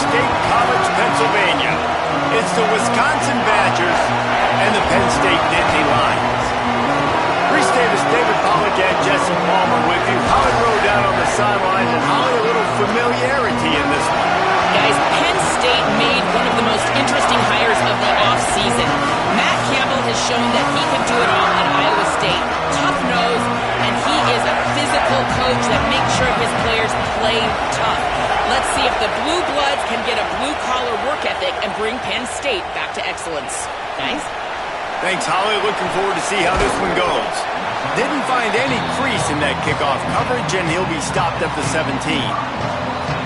State College, Pennsylvania. It's the Wisconsin Badgers and the Penn State Nittany Lions. Reese Davis, David Pollack, and Jesse Palmer with you. Holly Rowe down on the sideline, and Holly, a little familiarity in this one. Guys, Penn State made one of the most interesting hires of the offseason. Matt Campbell has shown that he can do it all at Iowa State. Tough nose, and he is a physical coach that makes sure his players play tough. Let's see if the Blue Bloods can get a blue-collar work ethic and bring Penn State back to excellence. Guys? Thanks, Holly. Looking forward to see how this one goes. Didn't find any crease in that kickoff coverage, and he'll be stopped at the 17.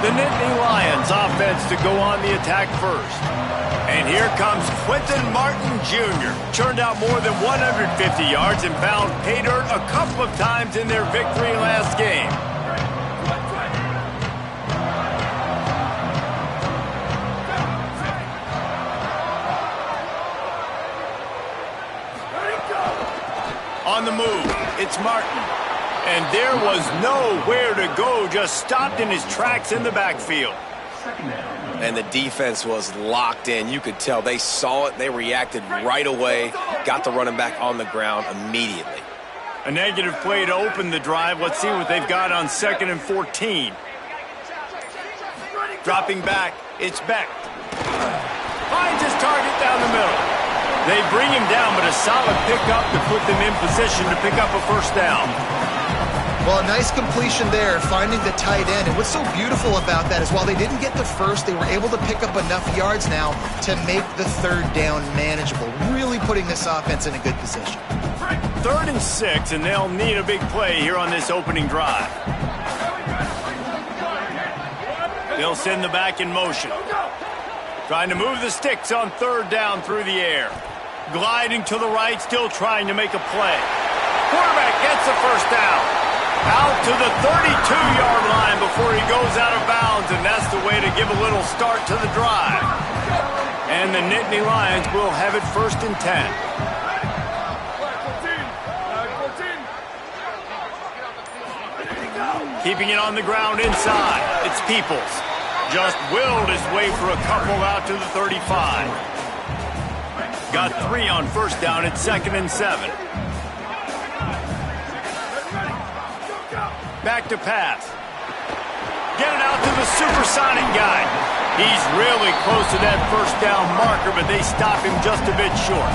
The Nittany Lions offense to go on the attack first. And here comes Quentin Martin Jr. Churned out more than 150 yards and found pay dirt a couple of times in their victory last game. On the move, it's Martin. And there was nowhere to go, just stopped in his tracks in the backfield. And the defense was locked in. You could tell they saw it, they reacted right away, got the running back on the ground immediately. A negative play to open the drive. Let's see what they've got on 2nd and 14. Dropping back, it's Beck. Finds his target down the middle. They bring him down, but a solid pickup to put them in position to pick up a first down. Well, a nice completion there, finding the tight end. And what's so beautiful about that is while they didn't get the first, they were able to pick up enough yards now to make the 3rd down manageable, really putting this offense in a good position. 3rd and 6, and they'll need a big play here on this opening drive. They'll send the back in motion. Trying to move the sticks on 3rd down through the air. Gliding to the right, still trying to make a play. Quarterback gets the first down. Out to the 32-yard line before he goes out of bounds, and that's the way to give a little start to the drive. And the Nittany Lions will have it 1st and 10. Keeping it on the ground inside. It's Peoples. Just willed his way for a couple out to the 35. Got 3 on 1st down at 2nd and 7. Back to pass. Get it out to the supersonic guy. He's really close to that 1st down marker, but they stop him just a bit short.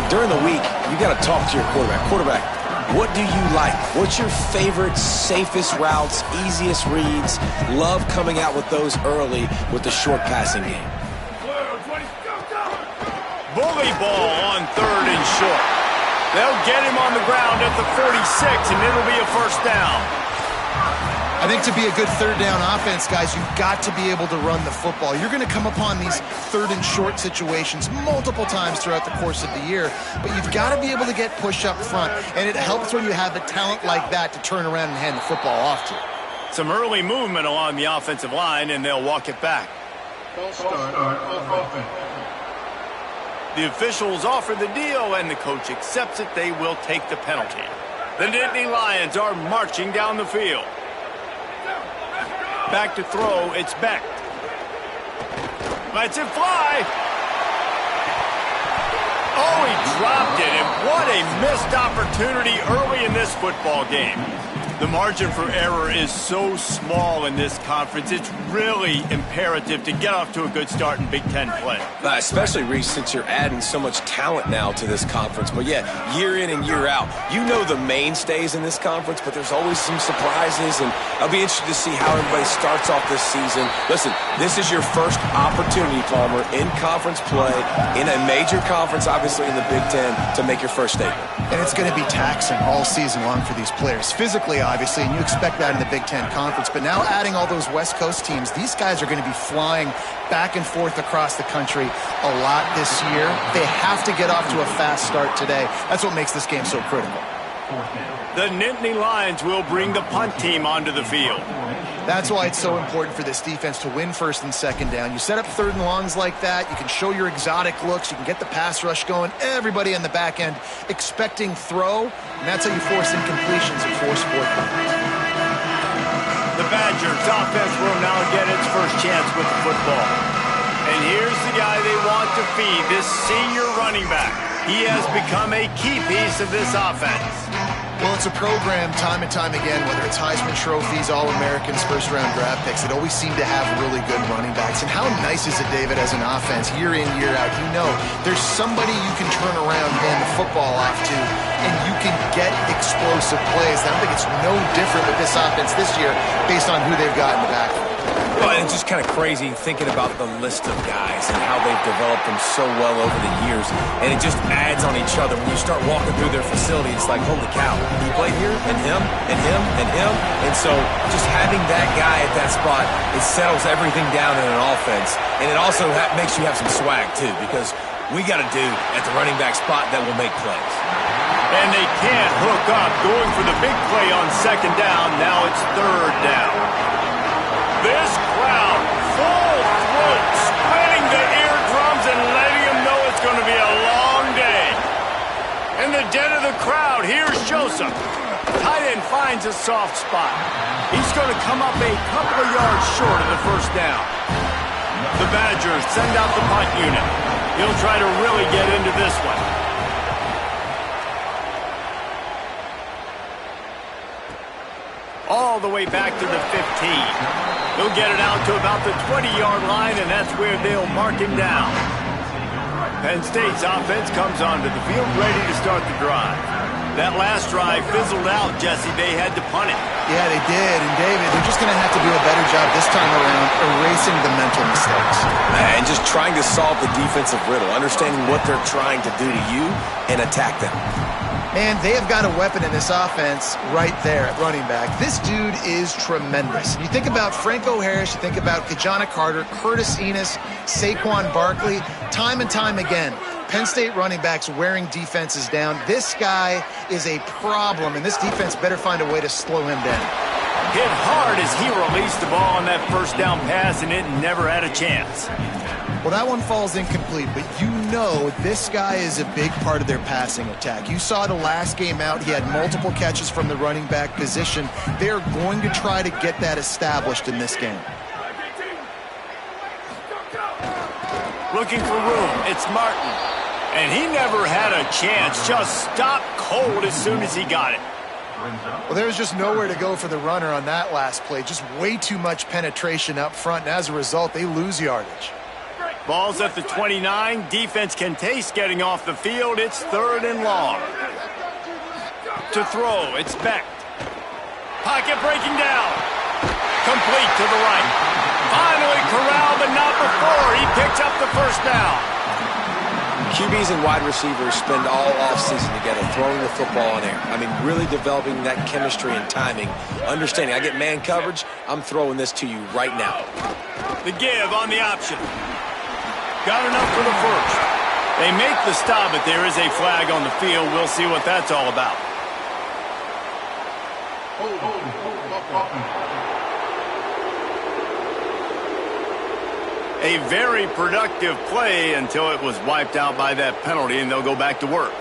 During the week, you got to talk to your quarterback. Quarterback, what do you like? What's your favorite, safest routes, easiest reads? Love coming out with those early with the short passing game. Bully ball on 3rd and short. They'll get him on the ground at the 46, and it'll be a first down. I think to be a good 3rd down offense, guys, you've got to be able to run the football. You're going to come upon these 3rd and short situations multiple times throughout the course of the year, but you've got to be able to get push up front, and it helps when you have a talent like that to turn around and hand the football off to. Some early movement along the offensive line, and they'll walk it back. The officials offer the deal, and the coach accepts it. They will take the penalty. The Nittany Lions are marching down the field. Back to throw, it's Beck. Lets it fly. Oh, he dropped it, and what a missed opportunity early in this football game. The margin for error is so small in this conference. It's really imperative to get off to a good start in Big Ten play. Especially, Reese, since you're adding so much talent now to this conference. But, yeah, year in and year out, you know the mainstays in this conference, but there's always some surprises, and I'll be interested to see how everybody starts off this season. Listen, this is your first opportunity, Palmer, in conference play, in a major conference, obviously in the Big Ten, to make your first statement. And it's going to be taxing all season long for these players. Physically, obviously, and you expect that in the Big Ten Conference. But now adding all those West Coast teams, these guys are going to be flying back and forth across the country a lot this year. They have to get off to a fast start today. That's what makes this game so critical. The Nittany Lions will bring the punt team onto the field. That's why it's so important for this defense to win 1st and 2nd down. You set up 3rd and longs like that. You can show your exotic looks. You can get the pass rush going. Everybody on the back end expecting throw. And that's how you force incompletions and force 4th down. The Badgers offense will now get its first chance with the football. And here's the guy they want to feed, this senior running back. He has become a key piece of this offense. Well, it's a program time and time again, whether it's Heisman trophies, All-Americans, first-round draft picks, it always seemed to have really good running backs. And how nice is it, David, as an offense, year in, year out? You know there's somebody you can turn around, hand the football off to, and you can get explosive plays. I don't think it's no different with this offense this year based on who they've got in the backfield. Well, it's just kind of crazy thinking about the list of guys and how they've developed them so well over the years. And it just adds on each other. When you start walking through their facility, it's like, holy cow, he played here, and him, and him, and him. And so just having that guy at that spot, it settles everything down in an offense. And it also makes you have some swag, too, because we got a dude at the running back spot that will make plays. And they can't hook up, going for the big play on second down. Now it's third down. This crowd, full throat, spreading the eardrums and letting them know it's going to be a long day. In the den of the crowd, here's Joseph. Tight end finds a soft spot. He's going to come up a couple of yards short of the first down. The Badgers send out the punt unit. He'll try to really get into this one. All the way back to the 15. He'll get it out to about the 20-yard line, and that's where they'll mark him down. Penn State's offense comes onto the field ready to start the drive. That last drive fizzled out, Jesse. They had to punt it. Yeah, they did. And, David, they're just going to have to do a better job this time around erasing the mental mistakes. And just trying to solve the defensive riddle, understanding what they're trying to do to you and attack them. Man, they have got a weapon in this offense right there at running back. This dude is tremendous. You think about Franco Harris, you think about Kajana Carter, Curtis Enos, Saquon Barkley, time and time again. Penn State running backs wearing defenses down. This guy is a problem, and this defense better find a way to slow him down. Hit hard as he released the ball on that first down pass, and it never had a chance. Well, that one falls incomplete, but you know this guy is a big part of their passing attack. You saw the last game out, he had multiple catches from the running back position. They're going to try to get that established in this game. Looking for room, it's Martin. And he never had a chance, just stopped cold as soon as he got it. Well, there's just nowhere to go for the runner on that last play. Just way too much penetration up front, and as a result, they lose yardage. Ball's at the 29. Defense can taste getting off the field. It's third and long. To throw, it's Beck. Pocket breaking down. Complete to the right. Finally corralled, but not before. He picks up the first down. QBs and wide receivers spend all offseason together throwing the football in air. I mean, really developing that chemistry and timing. Understanding, I get man coverage, I'm throwing this to you right now. The give on the option. Got enough for the first. They make the stop, but there is a flag on the field. We'll see what that's all about. A very productive play until it was wiped out by that penalty, and they'll go back to work.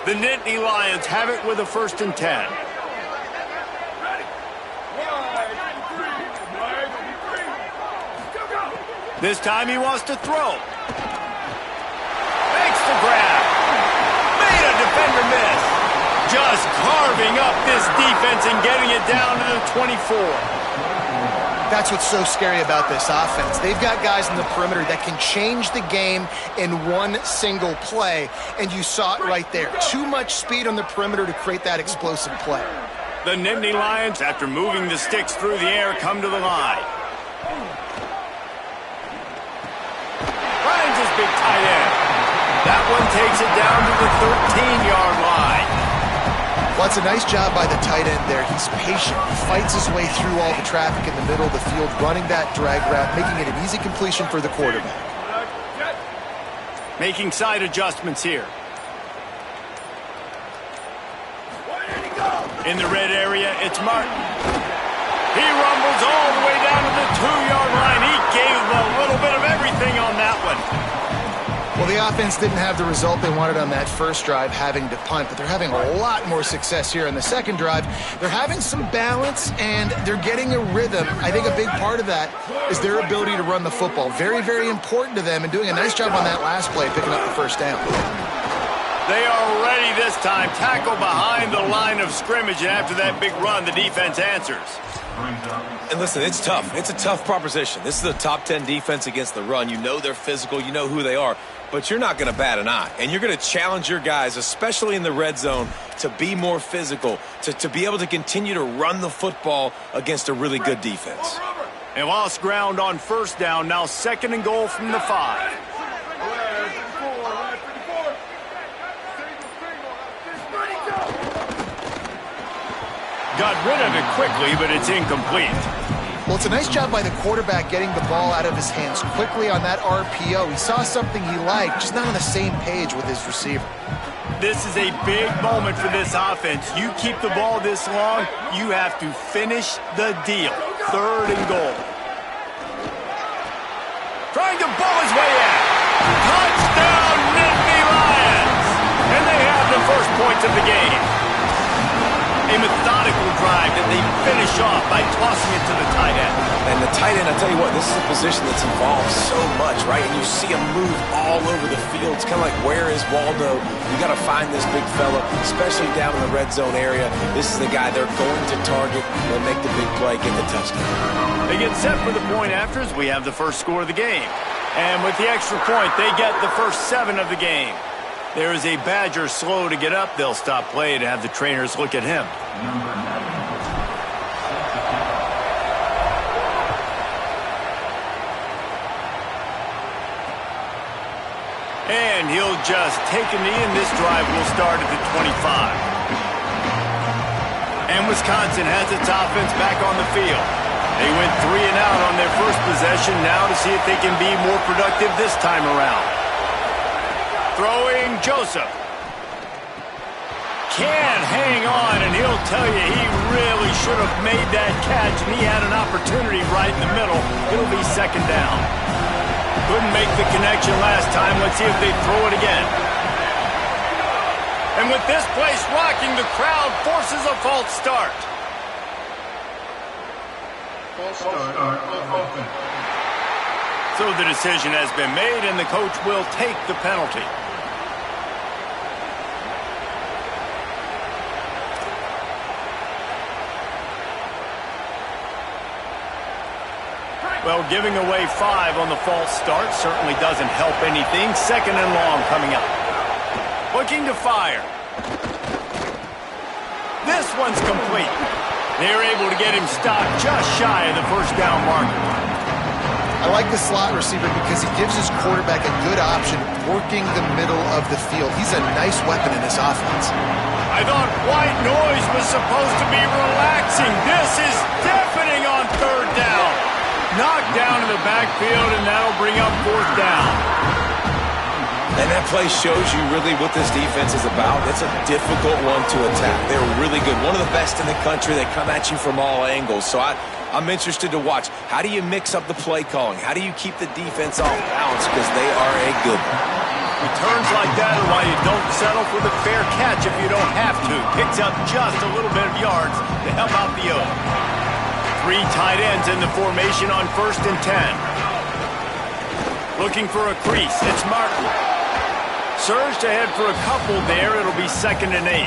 The Nittany Lions have it with a 1st and 10. This time he wants to throw. Makes the grab. Made a defender miss. Just carving up this defense and getting it down to the 24. That's what's so scary about this offense. They've got guys in the perimeter that can change the game in one single play, and you saw it right there. Too much speed on the perimeter to create that explosive play. The Nittany Lions, after moving the sticks through the air, come to the line. Finds his big tight end. That one takes it down to the 13-yard line. Well, it's a nice job by the tight end there. He's patient. He fights his way through all the traffic in the middle of the field, running that drag route, making it an easy completion for the quarterback. Making side adjustments here. In the red area, it's Martin. He rumbles all the way down to the 2-yard line. He gave a little bit of everything on that one. Well, the offense didn't have the result they wanted on that first drive, having to punt, but they're having a lot more success here on the second drive. They're having some balance, and they're getting a rhythm. I think a big part of that is their ability to run the football. Very, very important to them, and doing a nice job on that last play, picking up the first down. They are ready this time. Tackle behind the line of scrimmage, and after that big run, the defense answers. And listen, it's tough. It's a tough proposition. This is a top 10 defense against the run. You know they're physical. You know who they are. But you're not going to bat an eye. And you're going to challenge your guys, especially in the red zone, to be more physical, to be able to continue to run the football against a really good defense. And lost ground on first down. Now 2nd and goal from the 5. Got rid of it quickly, but it's incomplete. Well, it's a nice job by the quarterback getting the ball out of his hands quickly on that RPO. He saw something he liked, just not on the same page with his receiver. This is a big moment for this offense. You keep the ball this long, you have to finish the deal. 3rd and goal. Trying to ball his way in. Touchdown, Nittany Lions! And they have the first points of the game. A methodical drive that they finish off by tossing it to the tight end. And the tight end, I tell you what, this is a position that's involved so much, right? And you see him move all over the field. It's kind of like, where is Waldo? You got to find this big fella, especially down in the red zone area. This is the guy they're going to target. They'll make the big play, get the touchdown. They get set for the point after as we have the first score of the game. And with the extra point, they get the first 7 of the game. There is a Badger slow to get up. They'll stop play to have the trainers look at him. And he'll just take a knee, and this drive will start at the 25. And Wisconsin has its offense back on the field. They went 3 and out on their first possession, now to see if they can be more productive this time around. Throwing Joseph. Can't hang on, and he'll tell you he really should have made that catch, and he had an opportunity right in the middle. It'll be 2nd down. Couldn't make the connection last time. Let's see if they throw it again. And with this place rocking, the crowd forces a false start. So the decision has been made, and the coach will take the penalty. Well, giving away 5 on the false start certainly doesn't help anything. 2nd and long coming up. Looking to fire. This one's complete. They're able to get him stopped just shy of the first down marker. I like the slot receiver because he gives his quarterback a good option working the middle of the field. He's a nice weapon in this offense. I thought white noise was supposed to be relaxing. This is deafening on 3rd down. Knocked down in the backfield, and that'll bring up 4th down. And that play shows you really what this defense is about. It's a difficult one to attack. They're really good. One of the best in the country. They come at you from all angles. So I'm interested to watch. How do you mix up the play calling? How do you keep the defense off balance? Because they are a good one. Returns like that are why you don't settle for the fair catch if you don't have to. Picks up just a little bit of yards to help out the O. 3 tight ends in the formation on 1st and 10. Looking for a crease. It's Martin. Surged ahead for a couple there. It'll be 2nd and 8.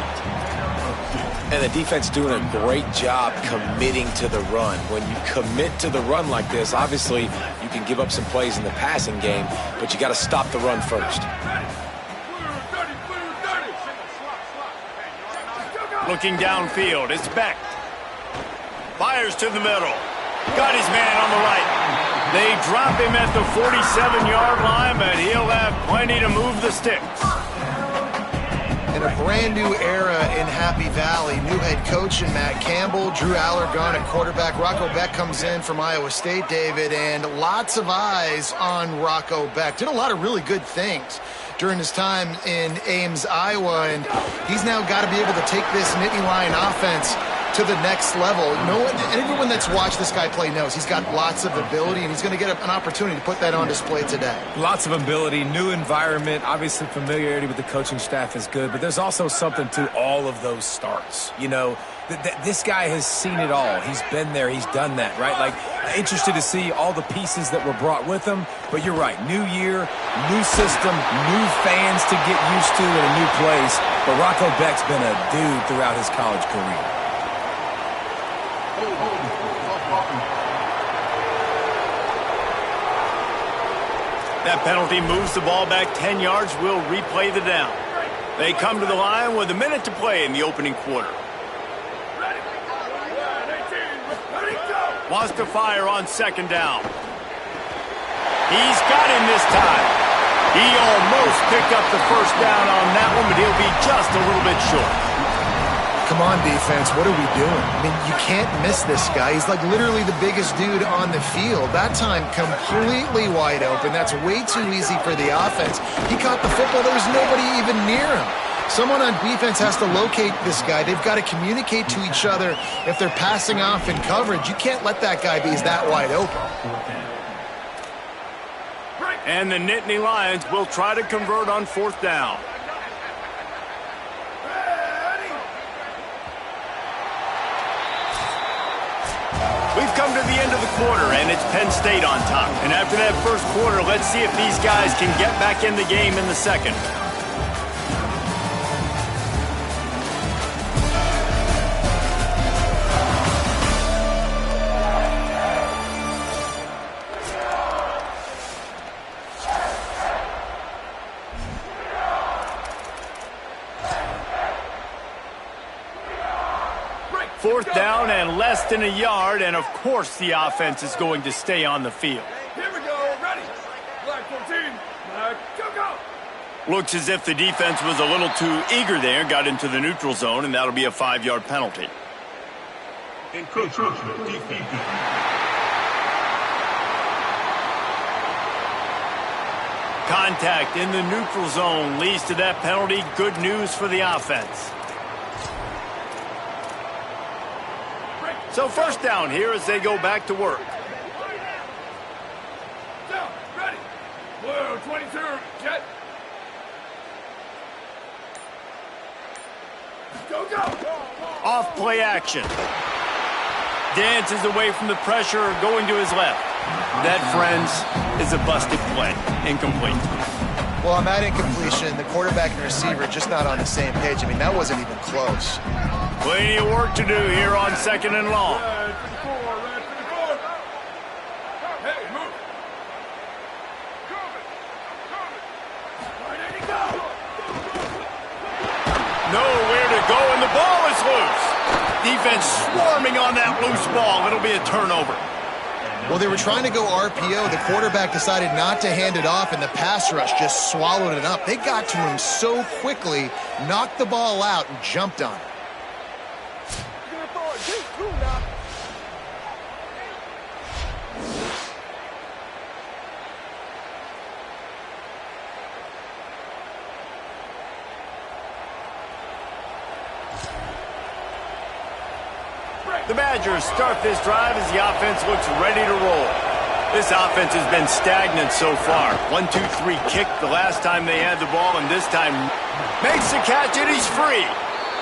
And the defense doing a great job committing to the run. When you commit to the run like this, obviously you can give up some plays in the passing game, but you got to stop the run first. Looking downfield. It's Beck. Fires to the middle. Got his man on the right. They drop him at the 47-yard line, but he'll have plenty to move the sticks. In a brand new era in Happy Valley, new head coach in Matt Campbell, Drew Allergon at quarterback. Rocco Beck comes in from Iowa State, David, and lots of eyes on Rocco Beck. Did a lot of really good things during his time in Ames, Iowa, and he's now got to be able to take this Nittany Lion offense to the next level. Everyone that's watched this guy play knows he's got lots of ability, and he's going to get an opportunity to put that on display today. Lots of ability, new environment, obviously familiarity with the coaching staff is good, but there's also something to all of those starts. You know, this guy has seen it all. He's been there. He's done that, right? Like, interested to see all the pieces that were brought with him. But you're right. New year, new system, new fans to get used to in a new place. But Rocco Beck's been a dude throughout his college career. That penalty moves the ball back 10 yards. We'll replay the down. They come to the line with a minute to play in the opening quarter. Wants to fire on second down. He's got him this time. He almost picked up the first down on that one, but he'll be just a little bit short. Come on, defense. What are we doing? I mean, you can't miss this guy. He's like literally the biggest dude on the field. That time, completely wide open. That's way too easy for the offense. He caught the football. There was nobody even near him. Someone on defense has to locate this guy. They've got to communicate to each other if they're passing off in coverage. You can't let that guy be that wide open. And the Nittany Lions will try to convert on fourth down. We've come to the end of the quarter, and it's Penn State on top. And after that first quarter, let's see if these guys can get back in the game in the second. Fourth down and less than a yard, and of course the offense is going to stay on the field. Here we go, ready. Black 14, black, go. Looks as if the defense was a little too eager there, got into the neutral zone, and that'll be a 5-yard penalty. Encroachment defeated. Contact in the neutral zone leads to that penalty. Good news for the offense. So first down here as they go back to work. Down, ready. Blue 22, jet. Go. Off play action. Dances away from the pressure, going to his left. That, friends, is a busted play. Incomplete. Well, on that incompletion, the quarterback and receiver just not on the same page. I mean, that wasn't even close. Plenty of work to do here on second and long. Red 54. Hey, move. Right, there you go. Nowhere to go, and the ball is loose. Defense swarming on that loose ball. It'll be a turnover. Well, they were trying to go RPO. The quarterback decided not to hand it off, and the pass rush just swallowed it up. They got to him so quickly, knocked the ball out, and jumped on it. The Badgers start this drive as the offense looks ready to roll. This offense has been stagnant so far. 1-2-3 kick the last time they had the ball, and this time makes the catch, and he's free.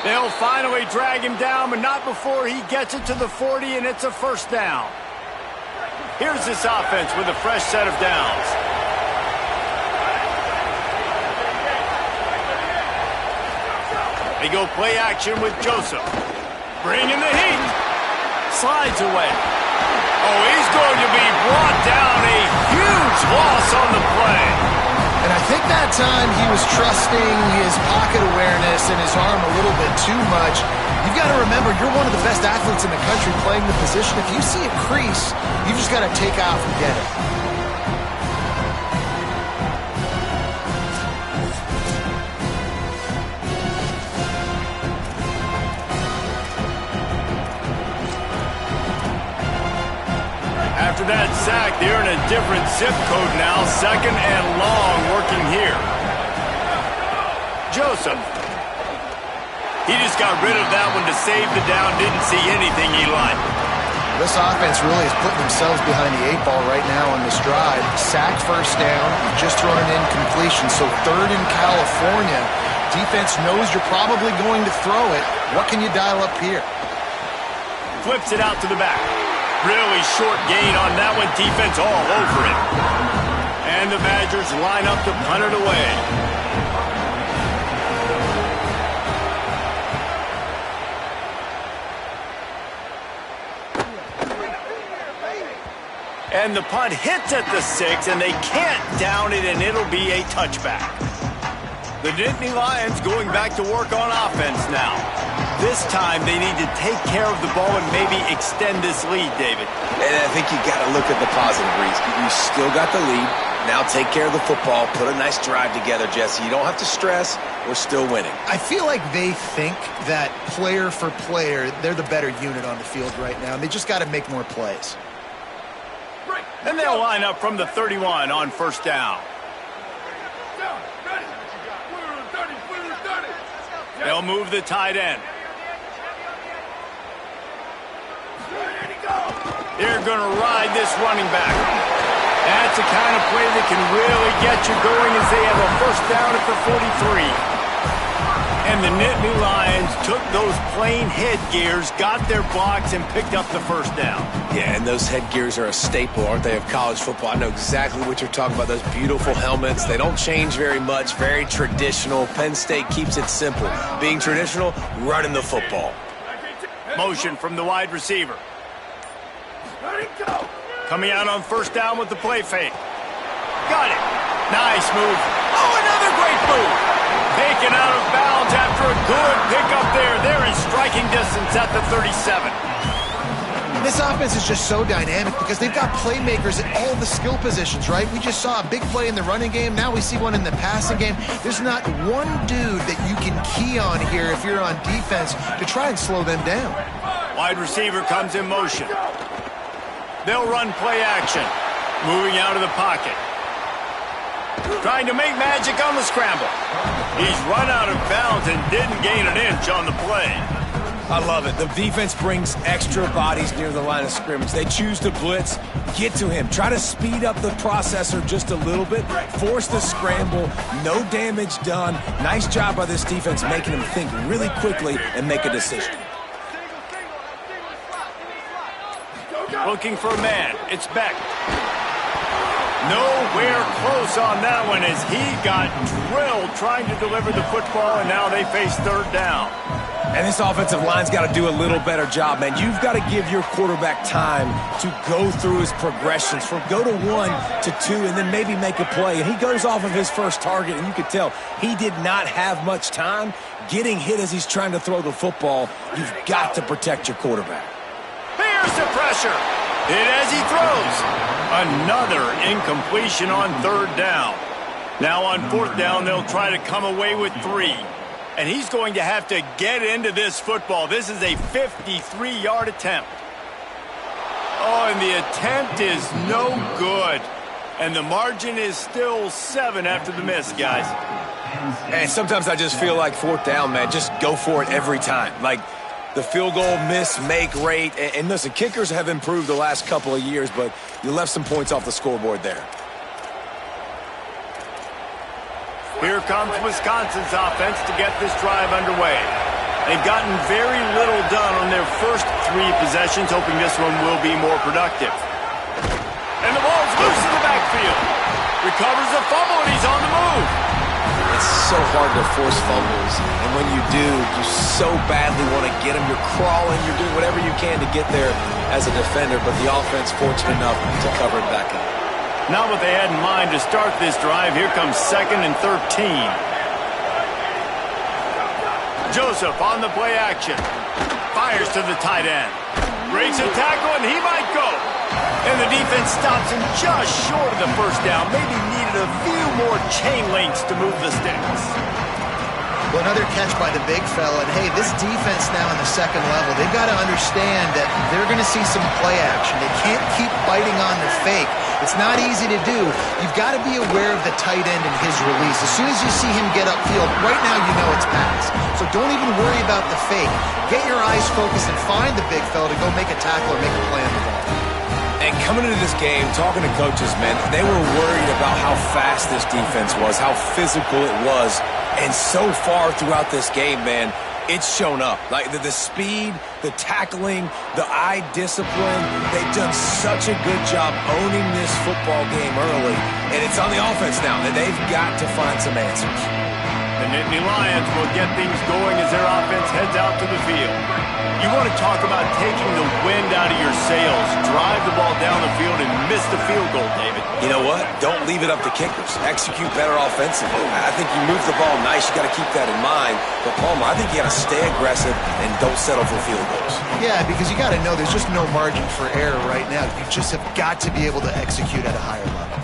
They'll finally drag him down, but not before he gets it to the 40, and it's a first down. Here's this offense with a fresh set of downs. They go play action with Joseph. Bringing the heat. Slides away. Oh, he's going to be brought down. A huge loss on the play. And I think that time he was trusting his pocket awareness and his arm a little bit too much. You've got to remember, you're one of the best athletes in the country playing the position. If you see a crease, you just got to take off and get it. After that sack, they're in a different zip code now. Second and long working here. Joseph. He just got rid of that one to save the down. Didn't see anything he liked. This offense really is putting themselves behind the 8 ball right now on this drive. Sack first down, just thrown an incompletion. So 3rd in California. Defense knows you're probably going to throw it. What can you dial up here? Flips it out to the back. Really short gain on that one. Defense all over it. And the Badgers line up to punt it away. And the punt hits at the 6, and they can't down it, and it'll be a touchback. The Nittany Lions going back to work on offense now. This time they need to take care of the ball and maybe extend this lead, David. And I think you got to look at the positive, Reese. You still got the lead. Now take care of the football. Put a nice drive together, Jesse. You don't have to stress. We're still winning. I feel like they think that player for player, they're the better unit on the field right now. They just got to make more plays. And they'll line up from the 31 on first down. They'll move the tight end. They're going to ride this running back. That's the kind of play that can really get you going as they have a first down at the 43. And the Nittany Lions took those plain headgears, got their blocks, and picked up the first down. Yeah, and those headgears are a staple, aren't they, of college football? I know exactly what you're talking about, those beautiful helmets. They don't change very much, very traditional. Penn State keeps it simple. Being traditional, running the football. Motion from the wide receiver. Coming out on first down with the play fake. Got it. Nice move. Oh, another great move. Taken out of bounds after a good pickup there. They're in striking distance at the 37. This offense is just so dynamic because they've got playmakers at all the skill positions, right? We just saw a big play in the running game. Now we see one in the passing game. There's not one dude that you can key on here if you're on defense to try and slow them down. Wide receiver comes in motion. They'll run play action. Moving out of the pocket. Trying to make magic on the scramble. He's run out of bounds and didn't gain an inch on the play. I love it. The defense brings extra bodies near the line of scrimmage. They choose to blitz, get to him, try to speed up the processor just a little bit, force the scramble, no damage done. Nice job by this defense making him think really quickly and make a decision. Looking for a man. It's Beck. Nowhere close on that one as he got drilled trying to deliver the football, and now they face third down. And this offensive line's got to do a little better job, man. You've got to give your quarterback time to go through his progressions from go to 1 to 2 and then maybe make a play. And he goes off of his first target, and you could tell he did not have much time getting hit as he's trying to throw the football. You've got to protect your quarterback. Here's the pressure. Hit as he throws. Another incompletion on third down. Now on fourth down, they'll try to come away with 3. And he's going to have to get into this football. This is a 53-yard attempt. Oh, and the attempt is no good. And the margin is still 7 after the miss, guys. And sometimes I just feel like fourth down, man, just go for it every time. Like, the field goal miss-make rate. And listen, kickers have improved the last couple of years, but you left some points off the scoreboard there. Here comes Wisconsin's offense to get this drive underway. They've gotten very little done on their first 3 possessions, hoping this one will be more productive. And the ball's loose in the backfield. Recovers the fumble, and he's on the move. It's so hard to force fumbles, and when you do, you so badly want to get them. You're crawling, you're doing whatever you can to get there as a defender, but the offense fortunate enough to cover it back up. Not what they had in mind to start this drive. Here comes 2nd and 13. Joseph on the play action. Fires to the tight end. Breaks a tackle, and he might go. And the defense stops him just short of the first down. Maybe needed a few more chain links to move the sticks. Well, another catch by the big fella. And, hey, this defense now on the second level, they've got to understand that they're going to see some play action. They can't keep biting on the fake. It's not easy to do. You've got to be aware of the tight end and his release. As soon as you see him get upfield, right now you know it's pass. So don't even worry about the fake. Get your eyes focused and find the big fella to go make a tackle or make a play on the ball. And coming into this game, talking to coaches, man, they were worried about how fast this defense was, how physical it was. And so far throughout this game, man, it's shown up. Like the speed, the tackling, the eye discipline, they've done such a good job owning this football game early. And it's on the offense now that they've got to find some answers. The Nittany Lions will get things going as their offense heads out to the field. You want to talk about taking the wind out of your sails. Drive the ball down the field and miss the field goal, David. You know what? Don't leave it up to kickers. Execute better offensively. I think you move the ball nice. You got to keep that in mind. But, Palmer, I think you got to stay aggressive and don't settle for field goals. Yeah, because you got to know there's just no margin for error right now. You just have got to be able to execute at a higher level.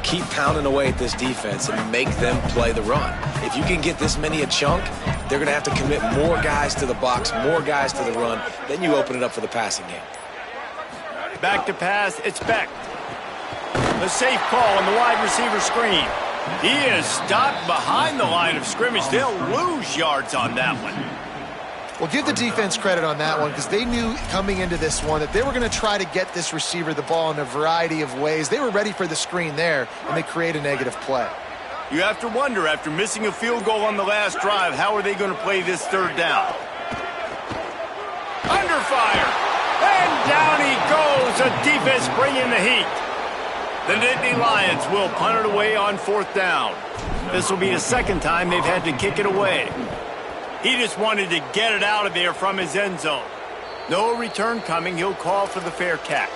Keep pounding away at this defense and make them play the run. If you can get this many a chunk, they're going to have to commit more guys to the box, more guys to the run. Then you open it up for the passing game. Back to pass, it's Beck. The safe call on the wide receiver screen. He is stopped behind the line of scrimmage. They'll lose yards on that one. Well, give the defense credit on that one because they knew coming into this one that they were going to try to get this receiver the ball in a variety of ways. They were ready for the screen there, and they create a negative play. You have to wonder, after missing a field goal on the last drive, how are they going to play this third down? Under fire, and down he goes. The defense bringing the heat. The Nittany Lions will punt it away on fourth down. This will be the second time they've had to kick it away. He just wanted to get it out of there from his end zone. No return coming. He'll call for the fair catch.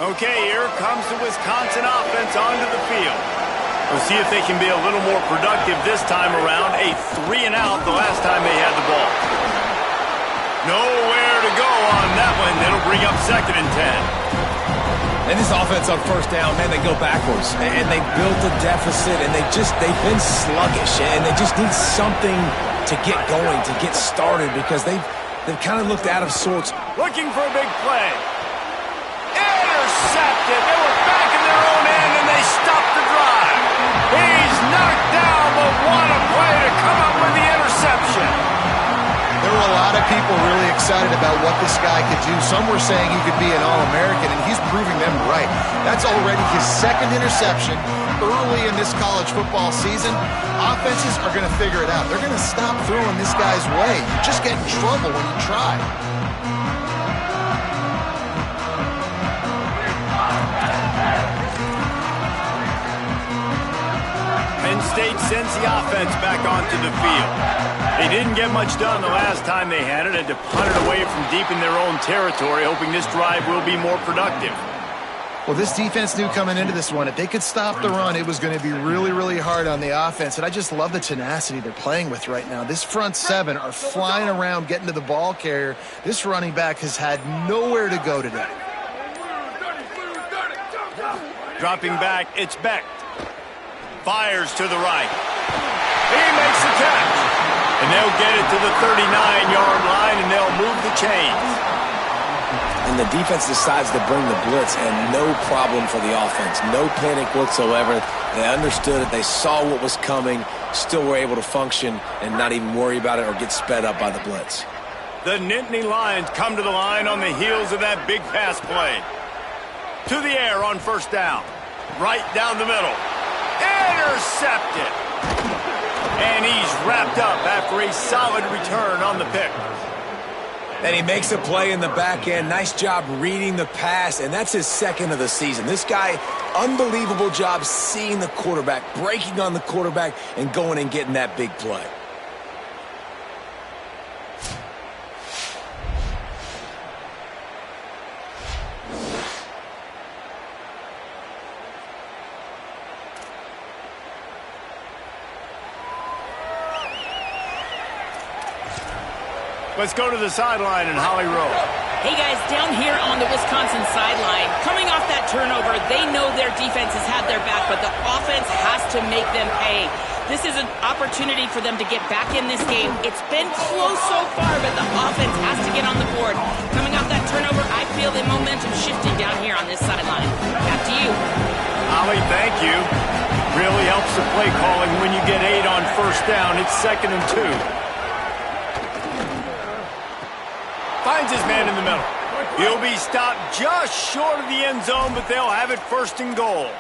Okay, here comes the Wisconsin offense onto the field. We'll see if they can be a little more productive this time around. A 3-and-out the last time they had the ball. Nowhere to go on that one. That'll bring up 2nd and 10. And this offense on first down, man, they go backwards. And they built a deficit, and they've been sluggish. And they just need something to get going, to get started, because they've kind of looked out of sorts. Looking for a big play. Intercepted. They were back in their own end, and they stopped the drive. He's knocked down, but what a play to come up with the interception. There were a lot of people really excited about what this guy could do. Some were saying he could be an All-American, and he's proving them right. That's already his 2nd interception early in this college football season. Offenses are going to figure it out. They're going to stop throwing this guy's way. You just get in trouble when you try. Penn State sends the offense back onto the field. They didn't get much done the last time they had it, and to punt it away from deep in their own territory, hoping this drive will be more productive. Well, this defense knew coming into this one, if they could stop the run, it was going to be really, really hard on the offense. And I just love the tenacity they're playing with right now. This front 7 are flying around, getting to the ball carrier. This running back has had nowhere to go today. Dropping back, it's Beck. Fires to the right. He makes the catch. And they'll get it to the 39-yard line, and they'll move the chains. And the defense decides to bring the blitz, and no problem for the offense. No panic whatsoever. They understood it. They saw what was coming, still were able to function and not even worry about it or get sped up by the blitz. The Nittany Lions come to the line on the heels of that big pass play. To the air on first down. Right down the middle. Intercepted. And he's wrapped up after a solid return on the pick. And he makes a play in the back end. Nice job reading the pass, and that's his 2nd of the season. This guy, unbelievable job seeing the quarterback, breaking on the quarterback, and going and getting that big play. Let's go to the sideline in Holly Rowe. Hey guys, down here on the Wisconsin sideline, coming off that turnover, they know their defense has had their back, but the offense has to make them pay. This is an opportunity for them to get back in this game. It's been close so far, but the offense has to get on the board. Coming off that turnover, I feel the momentum shifting down here on this sideline. Back to you. Holly, thank you. Really helps the play calling when you get 8 on first down. It's 2nd and 2. Finds his man in the middle. He'll be stopped just short of the end zone, but they'll have it 1st and goal.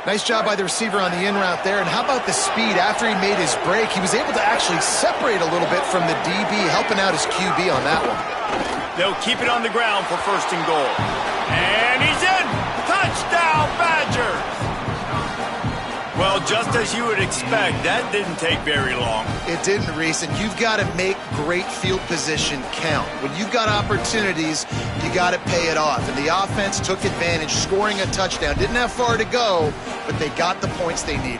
Nice job by the receiver on the in route there. And how about the speed after he made his break? He was able to actually separate a little bit from the DB, helping out his QB on that one. They'll keep it on the ground for 1st and goal. And he's in! Touchdown, Badgers! Well, just as you would expect, that didn't take very long. It didn't, Reese, and you've got to make great field position count. When you've got opportunities, you got to pay it off. And the offense took advantage, scoring a touchdown. Didn't have far to go, but they got the points they needed.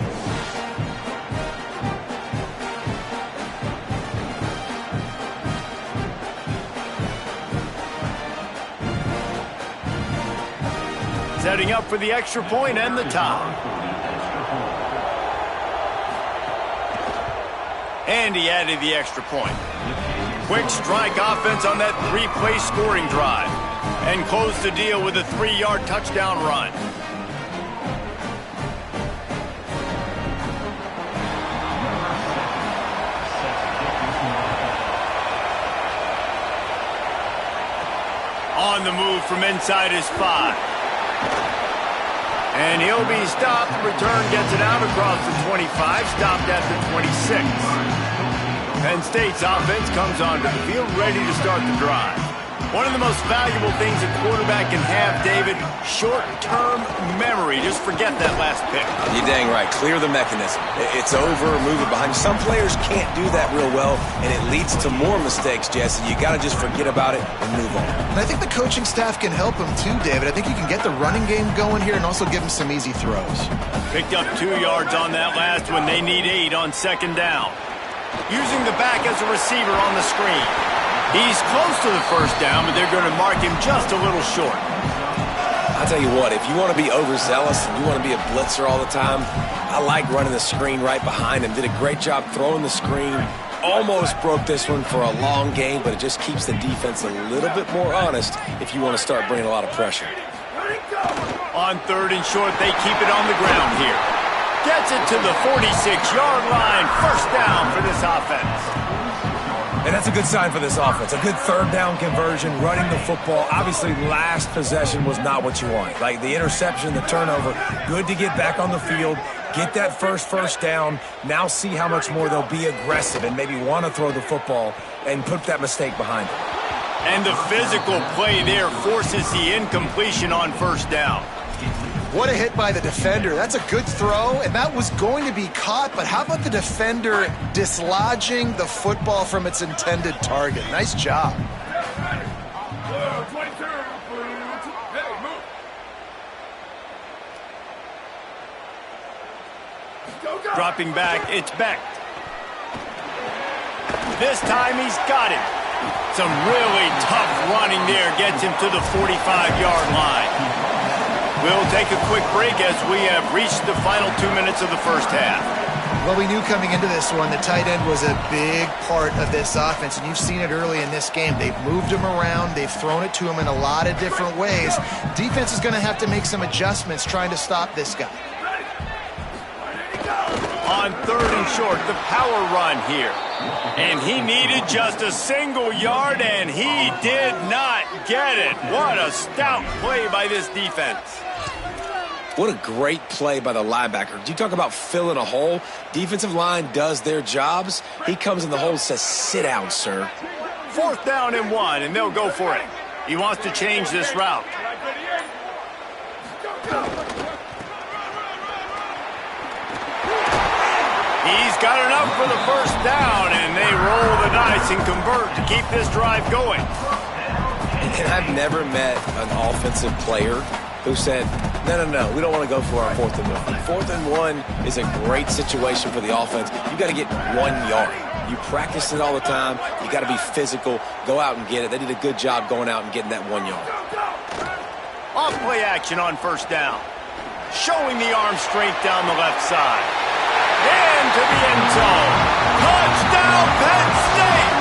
Setting up for the extra point and the tie. And he added the extra point. Quick strike offense on that 3-play scoring drive. And closed the deal with a 3-yard touchdown run. On the move from inside his 5. And he'll be stopped. Return gets it out across the 25, stopped at the 26. Penn State's offense comes onto the field ready to start the drive. One of the most valuable things a quarterback can have, David, short-term memory. Just forget that last pick. You're dang right. Clear the mechanism. It's over, move it behind you. Some players can't do that real well, and it leads to more mistakes, Jesse. You got to just forget about it and move on. And I think the coaching staff can help him too, David. I think you can get the running game going here and also give him some easy throws. Picked up 2 yards on that last one. They need 8 on 2nd down. Using the back as a receiver on the screen. He's close to the 1st down, but they're going to mark him just a little short. I'll tell you what, if you want to be overzealous and you want to be a blitzer all the time, I like running the screen right behind him. Did a great job throwing the screen. Almost broke this one for a long game, but it just keeps the defense a little bit more honest if you want to start bringing a lot of pressure. On 3rd and short, they keep it on the ground here. Gets it to the 46-yard line. 1st down for this offense. And that's a good sign for this offense. A good 3rd down conversion, running the football. Obviously, last possession was not what you want. Like the interception, the turnover, good to get back on the field, get that first down. Now see how much more they'll be aggressive and maybe want to throw the football and put that mistake behind them. And the physical play there forces the incompletion on 1st down. What a hit by the defender. That's a good throw, and that was going to be caught, but how about the defender dislodging the football from its intended target? Nice job. Dropping back, it's Beck. This time he's got him. Some really tough running there gets him to the 45-yard line. We'll take a quick break as we have reached the final 2 minutes of the 1st half. Well, we knew coming into this one, the tight end was a big part of this offense, and you've seen it early in this game. They've moved him around. They've thrown it to him in a lot of different ways. Defense is going to have to make some adjustments trying to stop this guy. On 3rd and short, the power run here. And he needed just a single yard, and he did not get it. What a stout play by this defense. What a great play by the linebacker. Do you talk about filling a hole? Defensive line does their jobs. He comes in the hole and says, sit down, sir. 4th down and 1, and they'll go for it. He wants to change this route. He's got enough for the 1st down, and they roll the dice and convert to keep this drive going. And I've never met an offensive player who said, No. We don't want to go for our 4th and 1. 4th and 1 is a great situation for the offense. You got to get 1 yard. You practice it all the time. You got to be physical. Go out and get it. They did a good job going out and getting that 1 yard. Off play action on 1st down. Showing the arm strength down the left side. Into the end zone. Touchdown, Penn State!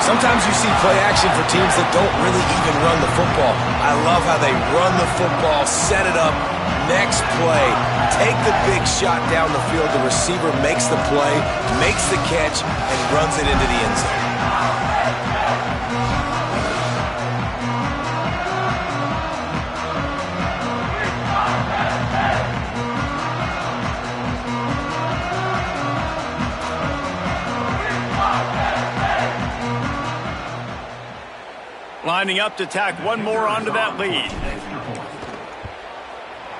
Sometimes you see play action for teams that don't really even run the football. I love how they run the football, set it up, next play, take the big shot down the field. The receiver makes the play, makes the catch, and runs it into the end zone. Lining up to tack one more onto that lead.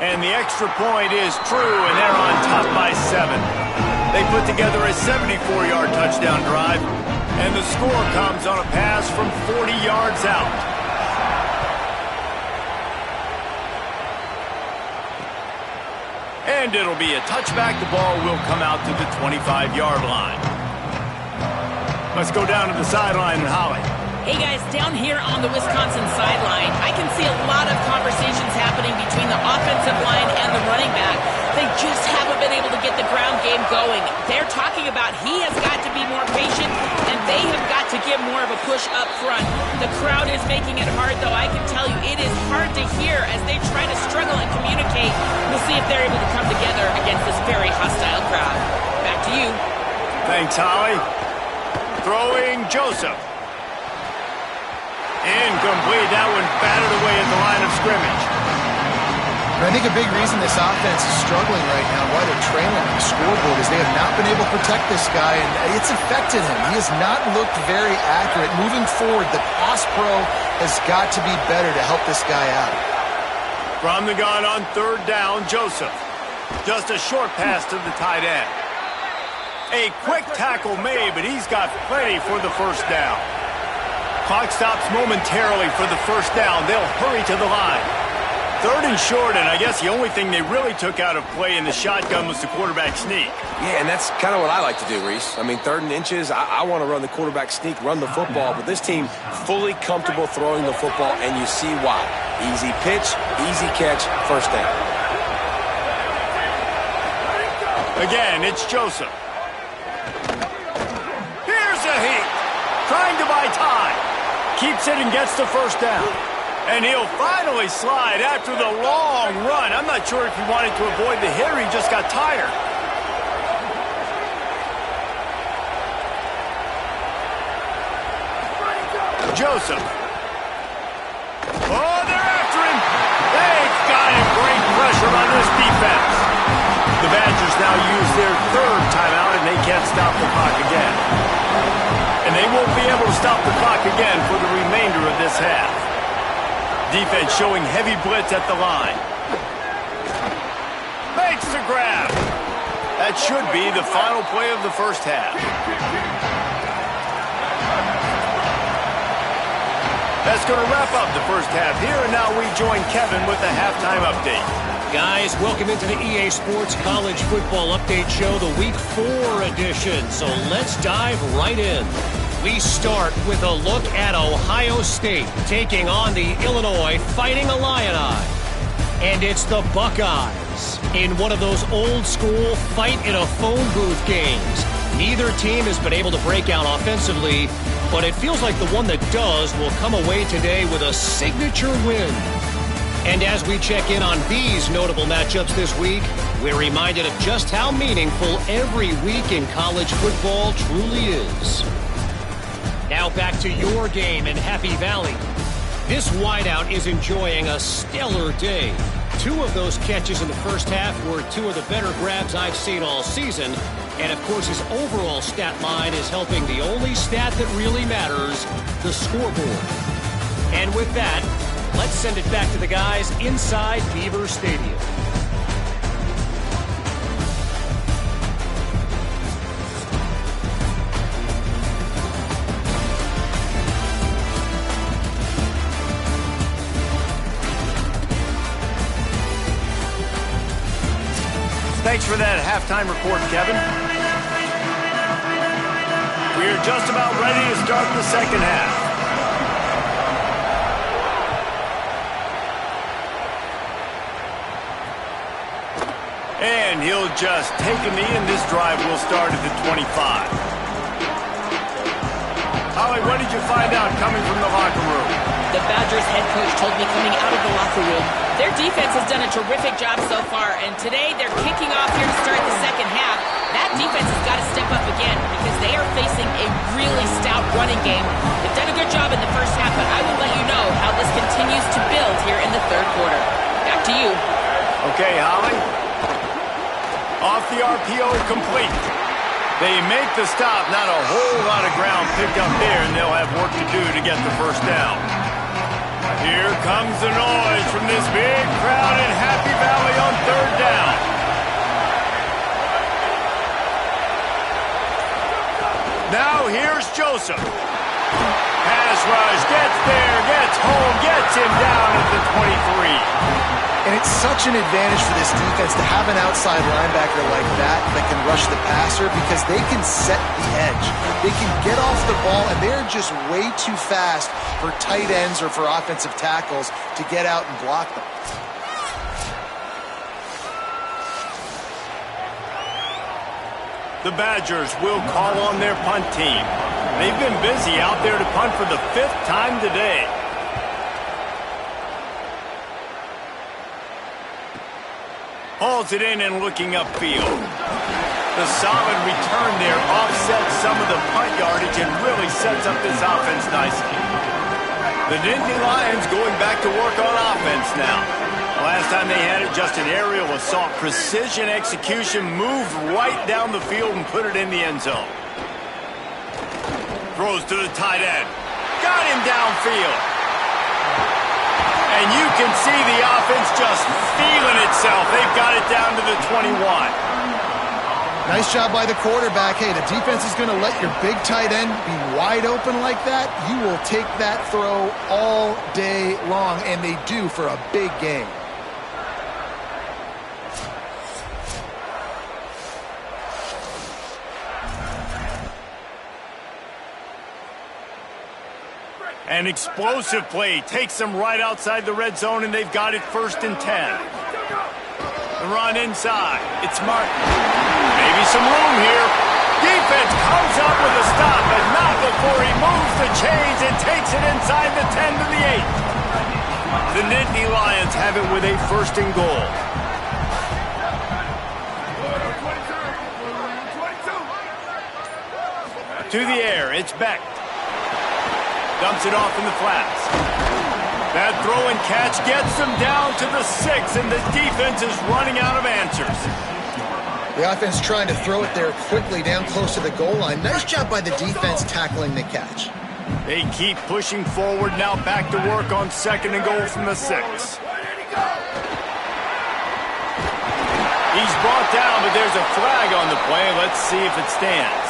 And the extra point is true, and they're on top by 7. They put together a 74-yard touchdown drive, and the score comes on a pass from 40 yards out. And it'll be a touchback. The ball will come out to the 25-yard line. Let's go down to the sideline and Holly. Hey guys, down here on the Wisconsin sideline, I can see a lot of conversations happening between the offensive line and the running back. They just haven't been able to get the ground game going. They're talking about he has got to be more patient, and they have got to give more of a push up front. The crowd is making it hard, though. I can tell you it is hard to hear as they try to struggle and communicate. We'll see if they're able to come together against this very hostile crowd. Back to you. Thanks, Holly. Throwing Joseph. Incomplete. That one batted away at the line of scrimmage. And I think a big reason this offense is struggling right now, why they're trailing on the scoreboard, is they have not been able to protect this guy, and it's affected him. He has not looked very accurate. Moving forward, the pass pro has got to be better to help this guy out. From the gun on 3rd down, Joseph. Just a short pass to the tight end. A quick tackle made, but he's got plenty for the 1st down. Clock stops momentarily for the 1st down. They'll hurry to the line. 3rd and short, and I guess the only thing they really took out of play in the shotgun was the quarterback sneak. Yeah, and that's kind of what I like to do, Reese. I mean, 3rd and inches, I want to run the quarterback sneak, run the football, but this team fully comfortable throwing the football, and you see why. Easy pitch, easy catch, 1st down. Again, it's Joseph. Here's a heat. Trying to buy time. Keeps it and gets the 1st down. And he'll finally slide after the long run. I'm not sure if he wanted to avoid the hit or he just got tired. Joseph. Oh, they're after him. They've got him. Great pressure on this defense. The Badgers now use their 3rd timeout, and they can't stop the clock again. And they won't be able to stop the clock again for the remainder of this half. Defense showing heavy blitz at the line. Makes the grab. That should be the final play of the 1st half. That's going to wrap up the 1st half here, and now we join Kevin with the halftime update. Guys, welcome into the EA Sports College Football Update Show, the Week 4 edition. So let's dive right in. We start with a look at Ohio State taking on the Illinois Fighting Illini. And it's the Buckeyes in one of those old-school fight-in-a-phone booth games. Neither team has been able to break out offensively, but it feels like the one that does will come away today with a signature win. And as we check in on these notable matchups this week, we're reminded of just how meaningful every week in college football truly is. Now back to your game in Happy Valley. This wideout is enjoying a stellar day. 2 of those catches in the 1st half were 2 of the better grabs I've seen all season. And, of course, his overall stat line is helping the only stat that really matters, the scoreboard. And with that, let's send it back to the guys inside Beaver Stadium. Thanks for that halftime report, Kevin. We're just about ready to start the second half. And he'll just take a knee, and this drive will start at the 25. Holly, what did you find out coming from the locker room? The Badgers head coach told me coming out of the locker room, their defense has done a terrific job so far, and today they're kicking off here to start the second half. That defense has got to step up again because they are facing a really stout running game. They've done a good job in the first half, but I will let you know how this continues to build here in the third quarter. Back to you. Okay, Holly. Off the RPO, complete. They make the stop, not a whole lot of ground picked up there, and they'll have work to do to get the first down. Here comes the noise from this big crowd in Happy Valley on third down. Now here's Joseph. Pass rush, gets there, gets home, gets him down at the 23. And it's such an advantage for this defense to have an outside linebacker like that can rush the passer because they can set the edge. They can get off the ball, and they're just way too fast for tight ends or for offensive tackles to get out and block them. The Badgers will call on their punt team. They've been busy out there to punt for the 5th time today. Hauls it in and looking upfield. The solid return there offsets some of the punt yardage and really sets up this offense nicely. The Dynasty Lions going back to work on offense now. Last time they had it, just an aerial assault. Precision execution, moved right down the field and put it in the end zone. Throws to the tight end. Got him downfield. And you can see the offense just feeling itself. They've got it down to the 21. Nice job by the quarterback. Hey, the defense is going to let your big tight end be wide open like that. You will take that throw all day long, and they do for a big game. An explosive play takes them right outside the red zone, and they've got it 1st and 10. The run inside. It's Martin. Maybe some room here. Defense comes up with a stop, but not before he moves the chains and takes it inside the 10 to the 8. The Nittany Lions have it with a 1st and goal. To the air. It's Beck. Dumps it off in the flats. That throw and catch gets them down to the 6, and the defense is running out of answers. The offense trying to throw it there quickly down close to the goal line. Nice job by the defense tackling the catch. They keep pushing forward, now back to work on 2nd and goal from the 6. He's brought down, but there's a flag on the play. Let's see if it stands.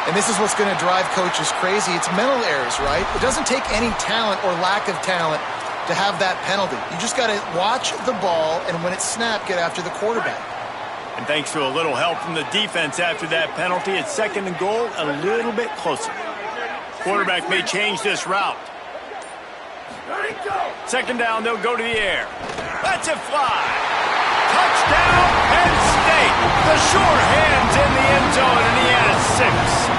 And this is what's going to drive coaches crazy. It's mental errors, right? It doesn't take any talent or lack of talent to have that penalty. You just got to watch the ball, and when it's snapped, get after the quarterback. And thanks to a little help from the defense after that penalty, it's 2nd and goal, a little bit closer. Quarterback may change this route. 2nd down, they'll go to the air. That's a fly. Touchdown, Penn State. The short hands in the end zone, and he had a 6.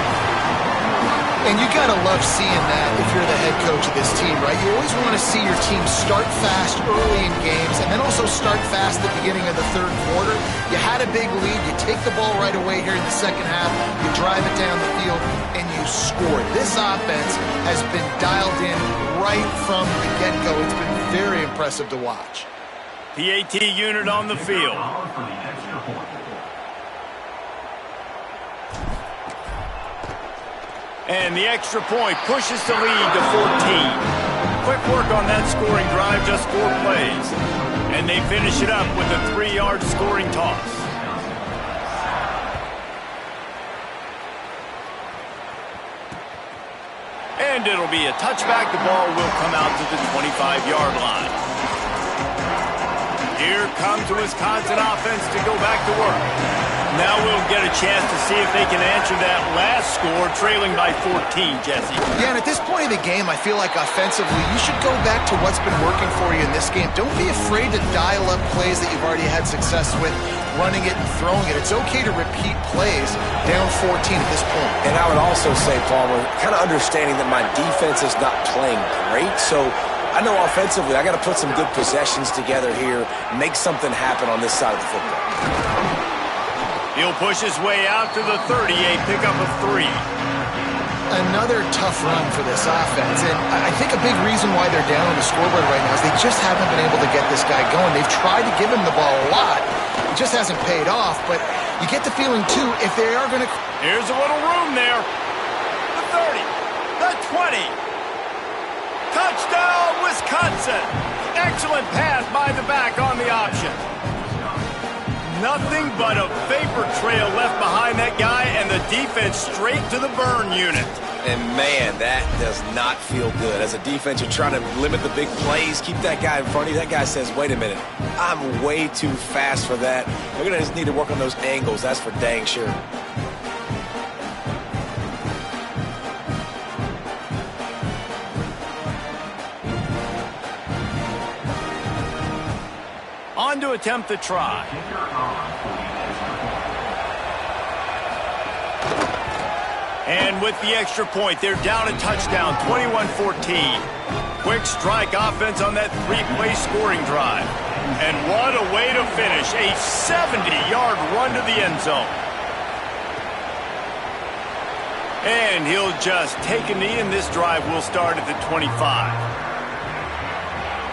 And you got to love seeing that if you're the head coach of this team, right? You always want to see your team start fast early in games and then also start fast at the beginning of the 3rd quarter. You had a big lead. You take the ball right away here in the 2nd half. You drive it down the field, and you score. This offense has been dialed in right from the get-go. It's been very impressive to watch. PAT unit on the field. And the extra point pushes the lead to 14. Quick work on that scoring drive, just 4 plays. And they finish it up with a 3-yard scoring toss. And And it'll be a touchback. The ball will come out to the 25-yard line. Here comes the Wisconsin offense to go back to work. Now we'll get a chance to see if they can answer that last score, trailing by 14, Jesse. Yeah, and at this point of the game, I feel like offensively, you should go back to what's been working for you in this game. Don't be afraid to dial up plays that you've already had success with, running it and throwing it. It's okay to repeat plays down 14 at this point. And I would also say, Palmer, kind of understanding that my defense is not playing great, so I know offensively I got to put some good possessions together here, make something happen on this side of the football. He'll push his way out to the 38, pickup of 3. Another tough run for this offense, and I think a big reason why they're down on the scoreboard right now is they just haven't been able to get this guy going. They've tried to give him the ball a lot. It just hasn't paid off, but you get the feeling, too, if they are going to... Here's a little room there. The 30, the 20. Touchdown, Wisconsin. Excellent pass by the back on the option. Nothing but a vapor trail left behind that guy, and the defense straight to the burn unit. And, man, that does not feel good. As a defense, you're trying to limit the big plays, keep that guy in front of you. That guy says, wait a minute, I'm way too fast for that. We're going to just need to work on those angles. That's for dang sure. On to attempt the try. And with the extra point, they're down a touchdown, 21-14. Quick strike offense on that 3-play scoring drive. And what a way to finish, a 70-yard run to the end zone. And he'll just take a knee, and this drive will start at the 25.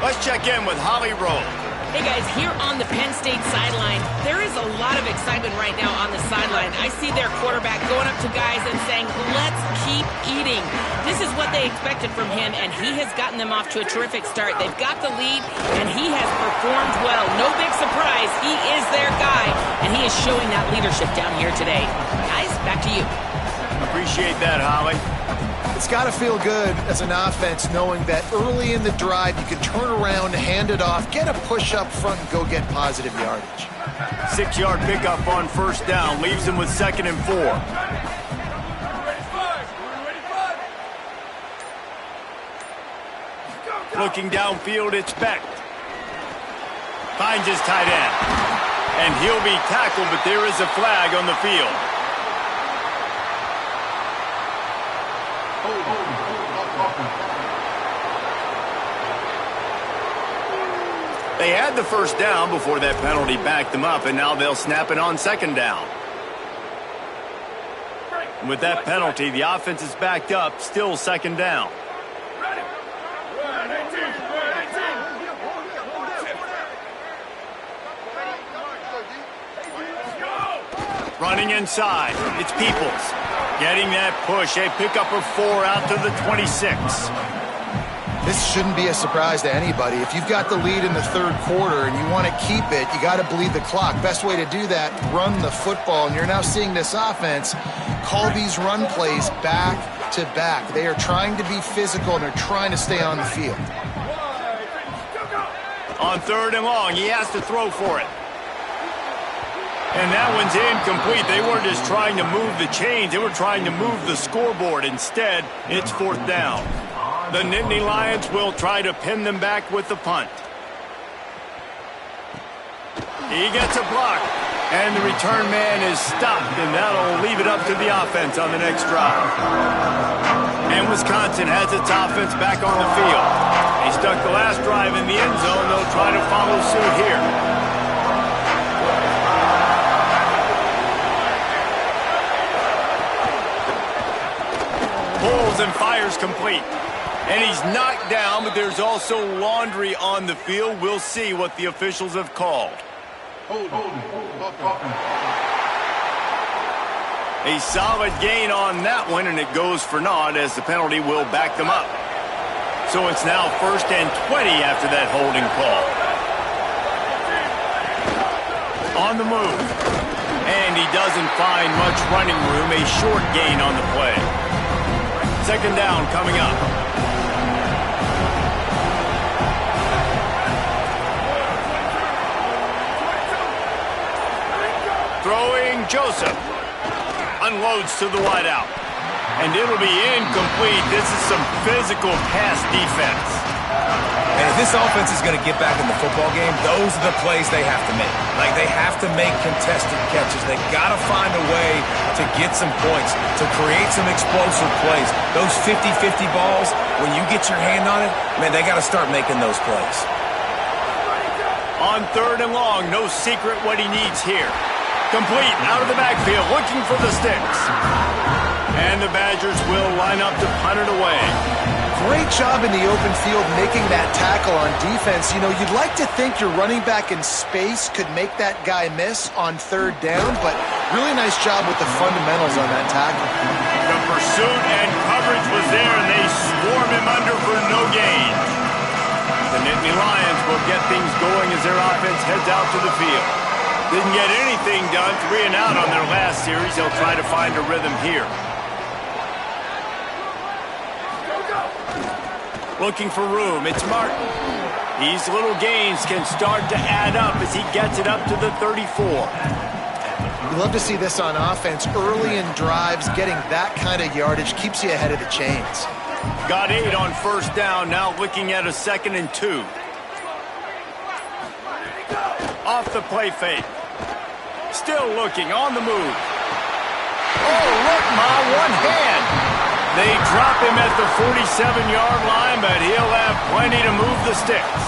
Let's check in with Holly Rowe. Hey guys, here on the Penn State sideline, there is a lot of excitement right now on the sideline. I see their quarterback going up to guys and saying, let's keep eating. This is what they expected from him, and he has gotten them off to a terrific start. They've got the lead, and he has performed well. No big surprise. He is their guy, and he is showing that leadership down here today. Guys, back to you. Appreciate that, Holly. It's got to feel good as an offense knowing that early in the drive you can turn around, hand it off, get a push up front, and go get positive yardage. 6-yard pickup on first down leaves him with 2nd and 4. Looking downfield, it's Beck. Finds his tight end. And he'll be tackled, but there is a flag on the field. They had the first down before that penalty backed them up, and now they'll snap it on 2nd down. With that penalty, the offense is backed up, still 2nd down. Running inside, it's Peoples. Getting that push, a pickup of 4 out to the 26. This shouldn't be a surprise to anybody. If you've got the lead in the 3rd quarter and you want to keep it, you got to bleed the clock. Best way to do that, run the football. And you're now seeing this offense call these run plays back to back. They are trying to be physical, and they're trying to stay on the field. On 3rd and long, he has to throw for it. And that one's incomplete. They weren't just trying to move the chains. They were trying to move the scoreboard. Instead, it's 4th down. The Nittany Lions will try to pin them back with the punt. He gets a block, and the return man is stopped, and that'll leave it up to the offense on the next drive. And Wisconsin has its offense back on the field. They stuck the last drive in the end zone. They'll try to follow suit here. Pulls and fires complete. And he's knocked down, but there's also laundry on the field. We'll see what the officials have called. A solid gain on that one, and it goes for naught as the penalty will back them up. So it's now 1st and 20 after that holding call. On the move. And he doesn't find much running room. A short gain on the play. Second down coming up. Throwing Joseph. Unloads to the wideout. And it'll be incomplete. This is some physical pass defense. And if this offense is going to get back in the football game, those are the plays they have to make. Like, they have to make contested catches. They got to find a way to get some points, to create some explosive plays. Those 50-50 balls, when you get your hand on it, man, they got to start making those plays. On third and long, no secret what he needs here. Complete, out of the backfield, looking for the sticks. And the Badgers will line up to punt it away. Great job in the open field making that tackle on defense. You know, you'd like to think your running back in space could make that guy miss on third down, but really nice job with the fundamentals on that tackle. The pursuit and coverage was there, and they swarm him under for no gain. The Nittany Lions will get things going as their offense heads out to the field. Didn't get anything done, 3 and out on their last series. They'll try to find a rhythm here. Looking for room, it's Martin. These little gains can start to add up as he gets it up to the 34. You love to see this on offense. Early in drives, getting that kind of yardage keeps you ahead of the chains. Got 8 on first down, now looking at a 2nd and 2. Off the play fake. Still looking, on the move. Oh, look, one hand. They drop him at the 47-yard line, but he'll have plenty to move the sticks.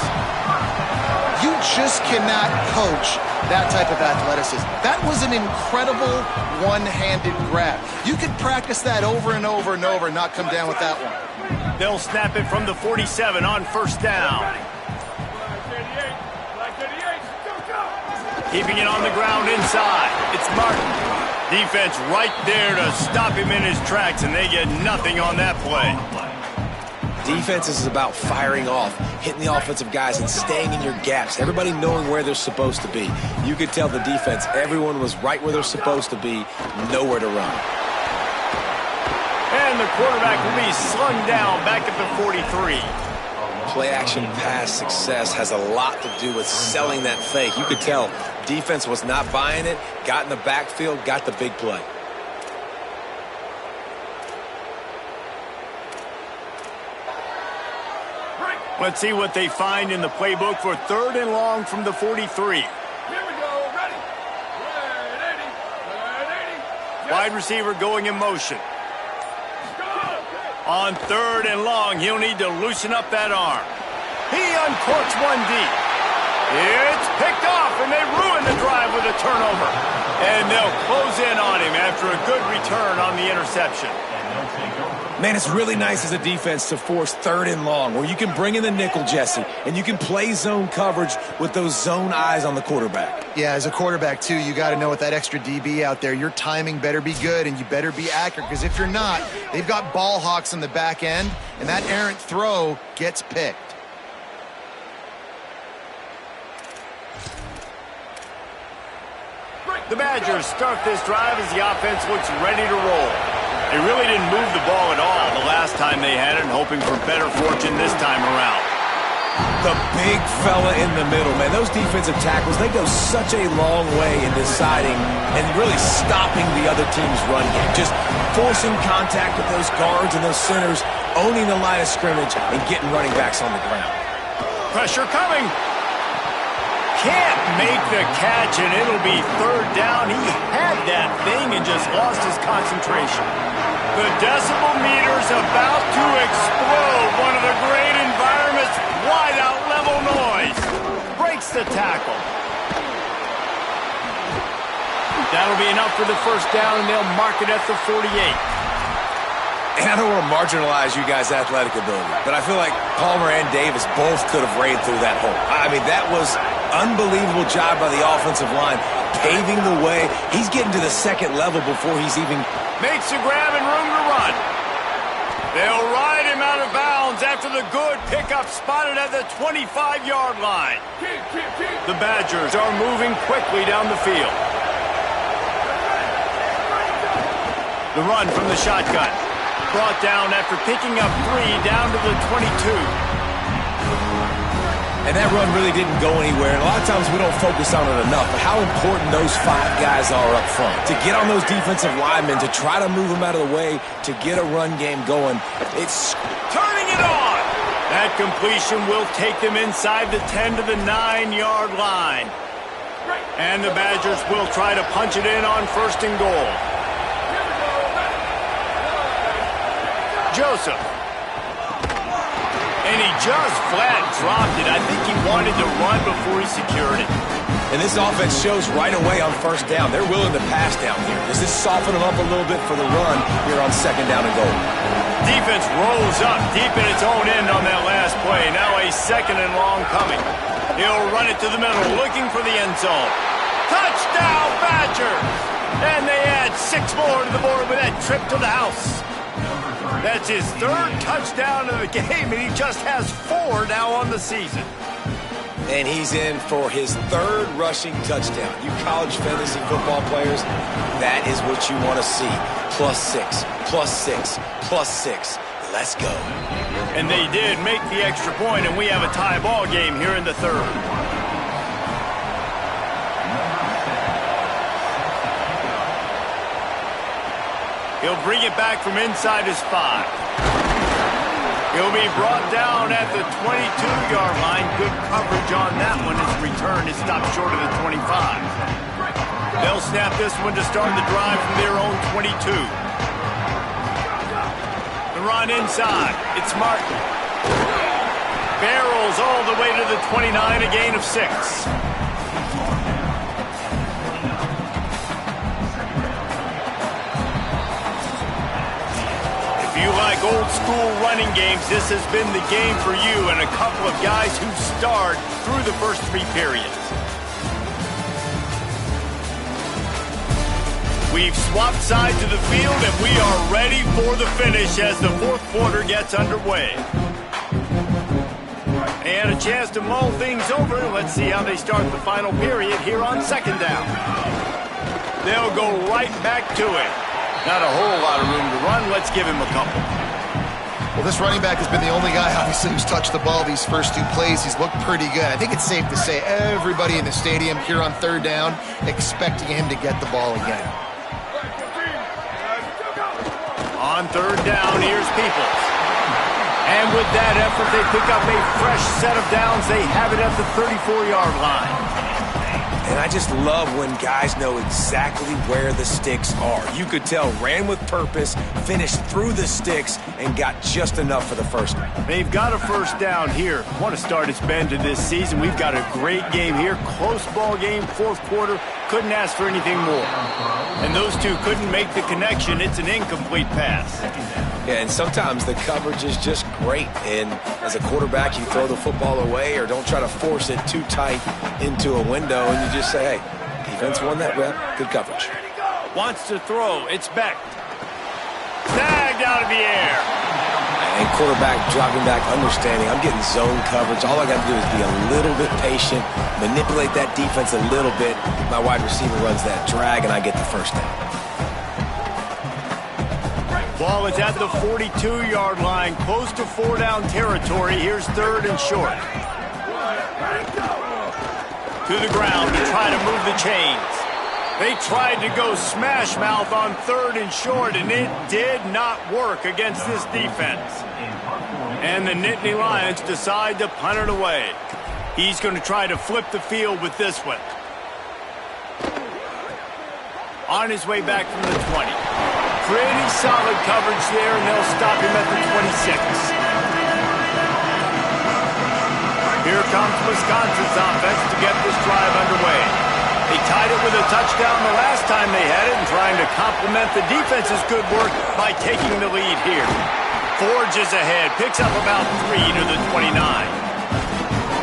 You just cannot coach that type of athleticism. That was an incredible one-handed grab. You could practice that over and over and over and not come down with that one. They'll snap it from the 47 on first down. Keeping it on the ground inside. It's Martin. Defense right there to stop him in his tracks, and they get nothing on that play. Defense is about firing off, hitting the offensive guys and staying in your gaps. Everybody knowing where they're supposed to be. You could tell the defense, everyone was right where they're supposed to be, nowhere to run. And the quarterback will be slung down back at the 43. Play-action pass success has a lot to do with selling that fake. You could tell defense was not buying it, got in the backfield, got the big play. Let's see what they find in the playbook for 3rd and long from the 43. Here we go, ready. Wide receiver going in motion. On 3rd and long, he'll need to loosen up that arm. He uncorks one deep. It's picked off, and they ruin the drive with a turnover. And they'll close in on him after a good return on the interception. Man, it's really nice as a defense to force 3rd and long, where you can bring in the nickel, Jesse, and you can play zone coverage with those zone eyes on the quarterback. Yeah, as a quarterback, too, you got to know with that extra DB out there, your timing better be good and you better be accurate, because if you're not, they've got ball hawks on the back end, and that errant throw gets picked. The Badgers start this drive as the offense looks ready to roll. They really didn't move the ball at all the last time they had it, hoping for better fortune this time around. The big fella in the middle, man. Those defensive tackles, they go such a long way in deciding and really stopping the other team's run game. Just forcing contact with those guards and those centers, owning the line of scrimmage, and getting running backs on the ground. Pressure coming. Can't make the catch, and it'll be 3rd down. He had that thing and just lost his concentration. The decibel meter's about to explode. One of the great environments, wide out level noise. Breaks the tackle. That'll be enough for the first down, and they'll mark it at the 48. And I don't want to marginalize you guys' athletic ability, but I feel like Palmer and Davis both could have ran through that hole. I mean, that was unbelievable job by the offensive line, paving the way. He's getting to the 2nd level before he's even... Makes a grab and room to run. They'll ride him out of bounds after the good pickup spotted at the 25-yard line. The Badgers are moving quickly down the field. The run from the shotgun. brought down after picking up 3 down to the 22. And that run really didn't go anywhere. And a lot of times we don't focus on it enough, but how important those 5 guys are up front. To get on those defensive linemen, to try to move them out of the way, to get a run game going. It's turning it on. That completion will take them inside the 10 to the 9-yard line. And the Badgers will try to punch it in on 1st and goal. Joseph. And he just flat dropped it. I think he wanted to run before he secured it. And this offense shows right away on 1st down. They're willing to pass down here. Does this soften them up a little bit for the run here on 2nd down and goal? Defense rolls up deep in its own end on that last play. Now a 2nd and long coming. He'll run it to the middle, looking for the end zone. Touchdown, Badgers! And they add 6 more to the board with that trip to the house. That's his 3rd touchdown of the game, and he just has 4 now on the season. And he's in for his 3rd rushing touchdown. You college fantasy football players, that is what you want to see. +6, +6, +6. Let's go. And they did make the extra point, and we have a tie ball game here in the 3rd. He'll bring it back from inside his 5. He'll be brought down at the 22-yard line. Good coverage on that one. His return is stopped short of the 25. They'll snap this one to start the drive from their own 22. The run inside. It's Martin. Barrels all the way to the 29, a gain of 6. If you like old school running games, this has been the game for you and a couple of guys who starred through the first 3 periods. We've swapped sides of the field and we are ready for the finish as the 4th quarter gets underway. And a chance to mull things over. Let's see how they start the final period here on 2nd down. They'll go right back to it. Not a whole lot of room to run. Let's give him a couple. Well, this running back has been the only guy, obviously, who's touched the ball these first 2 plays. He's looked pretty good. I think it's safe to say everybody in the stadium here on 3rd down expecting him to get the ball again. On 3rd down, here's Peoples. And with that effort, they pick up a fresh set of downs. They have it at the 34-yard line. And I just love when guys know exactly where the sticks are. You could tell ran with purpose, finished through the sticks, and got just enough for the 1st one. They've got a 1st down here. Want to start its bend to this season. We've got a great game here. Close ball game, 4th quarter. Couldn't ask for anything more. And those 2 couldn't make the connection. It's an incomplete pass. Yeah, and sometimes the coverage is just great. And as a quarterback, you throw the football away or don't try to force it too tight into a window, and you just say, hey, defense won that rep. Good coverage. Wants to throw. It's Beck. Snagged out of the air. And quarterback dropping back, understanding I'm getting zone coverage. All I got to do is be a little bit patient, manipulate that defense a little bit. My wide receiver runs that drag, and I get the 1st down. Ball is at the 42-yard line, close to 4-down territory. Here's 3rd and short. To the ground to try to move the chains. They tried to go smash mouth on 3rd and short, and it did not work against this defense. And the Nittany Lions decide to punt it away. He's going to try to flip the field with this one. On his way back from the 20. Pretty solid coverage there, and they'll stop him at the 26. Here comes Wisconsin's offense to get this drive underway. They tied it with a touchdown the last time they had it and trying to complement the defense's good work by taking the lead here. Forges ahead, picks up about 3 to the 29.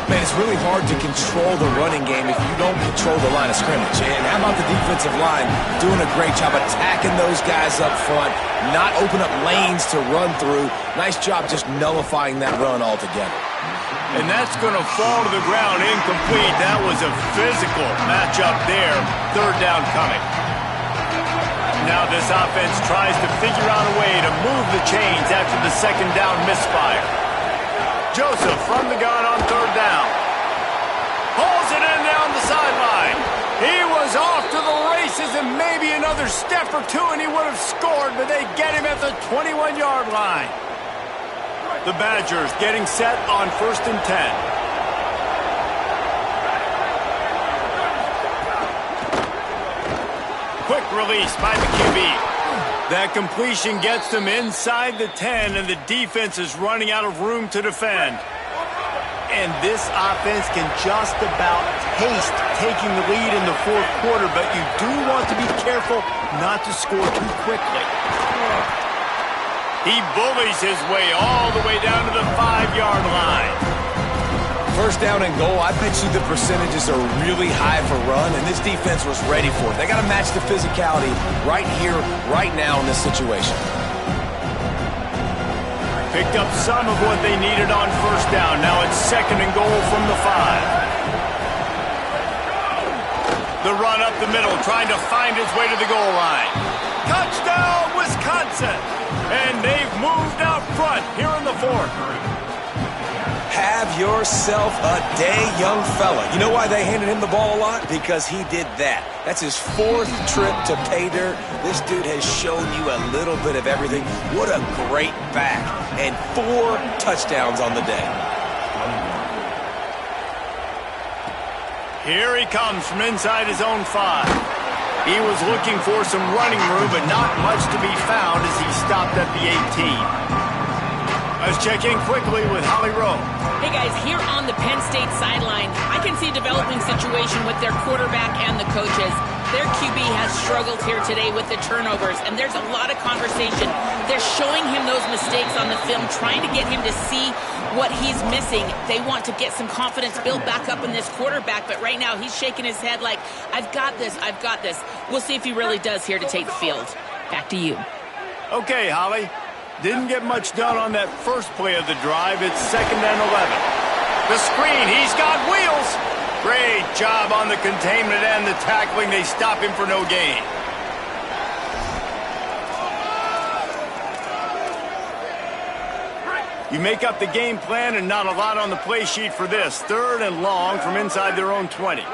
Man, it's really hard to control the running game if you don't control the line of scrimmage. And how about the defensive line doing a great job attacking those guys up front, not open up lanes to run through. Nice job just nullifying that run altogether. And that's going to fall to the ground incomplete. That was a physical matchup there. 3rd down coming. Now this offense tries to figure out a way to move the chains after the second down misfire. Joseph from the gun on third down. Pulls it in down the sideline. He was off to the races and maybe another step or two and he would have scored, but they get him at the 21-yard line. The Badgers getting set on 1st and 10. Quick release by the QB. That completion gets them inside the 10, and the defense is running out of room to defend. And this offense can just about taste taking the lead in the fourth quarter, but you do want to be careful not to score too quickly. He bullies his way all the way down to the 5-yard line. First down and goal, I bet you the percentages are really high for run, and this defense was ready for it. They got to match the physicality right here, right now in this situation. Picked up some of what they needed on first down. Now it's 2nd and goal from the 5. The run up the middle, trying to find his way to the goal line. Touchdown, Wisconsin! And they've moved out front here in the 4th. Have yourself a day, young fella. You know why they handed him the ball a lot? Because he did that. That's his 4th trip to pay dirt. This dude has shown you a little bit of everything. What a great back. And 4 touchdowns on the day. Here he comes from inside his own 5. He was looking for some running room, but not much to be found as he stopped at the 18. Let's check in quickly with Holly Rowe. Hey guys, here on the Penn State sideline, I can see a developing situation with their quarterback and the coaches. Their QB has struggled here today with the turnovers, and there's a lot of conversation. They're showing him those mistakes on the film, trying to get him to see what he's missing. They want to get some confidence built back up in this quarterback, but right now he's shaking his head like, I've got this, I've got this. We'll see if he really does here to take the field. Back to you. Okay, Holly. Didn't get much done on that first play of the drive. It's 2nd and 11. The screen, he's got wheels. Great job on the containment and the tackling. They stop him for no gain. You make up the game plan and not a lot on the play sheet for this. 3rd and long from inside their own 20.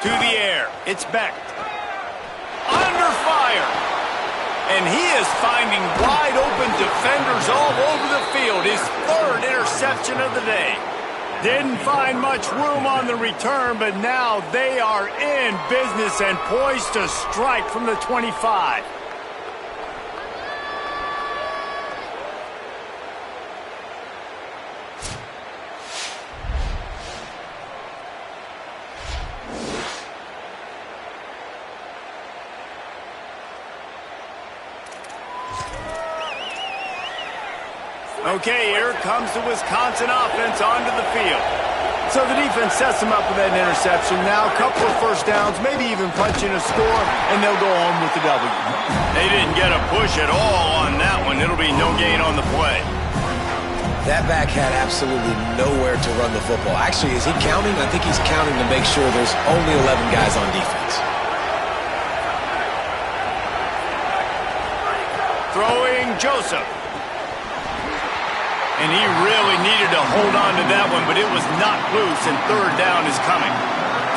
To the air. It's Beck. Under fire. And he is finding wide-open defenders all over the field. His 3rd interception of the day. Didn't find much room on the return, but now they are in business and poised to strike from the 25. Okay, here comes the Wisconsin offense onto the field. So the defense sets them up with that interception. Now a couple of first downs, maybe even punching a score, and they'll go home with the W. They didn't get a push at all on that one. It'll be no gain on the play. That back had absolutely nowhere to run the football. Actually, is he counting? I think he's counting to make sure there's only 11 guys on defense. Throwing Joseph. And he really needed to hold on to that one, but it was not loose, and 3rd down is coming.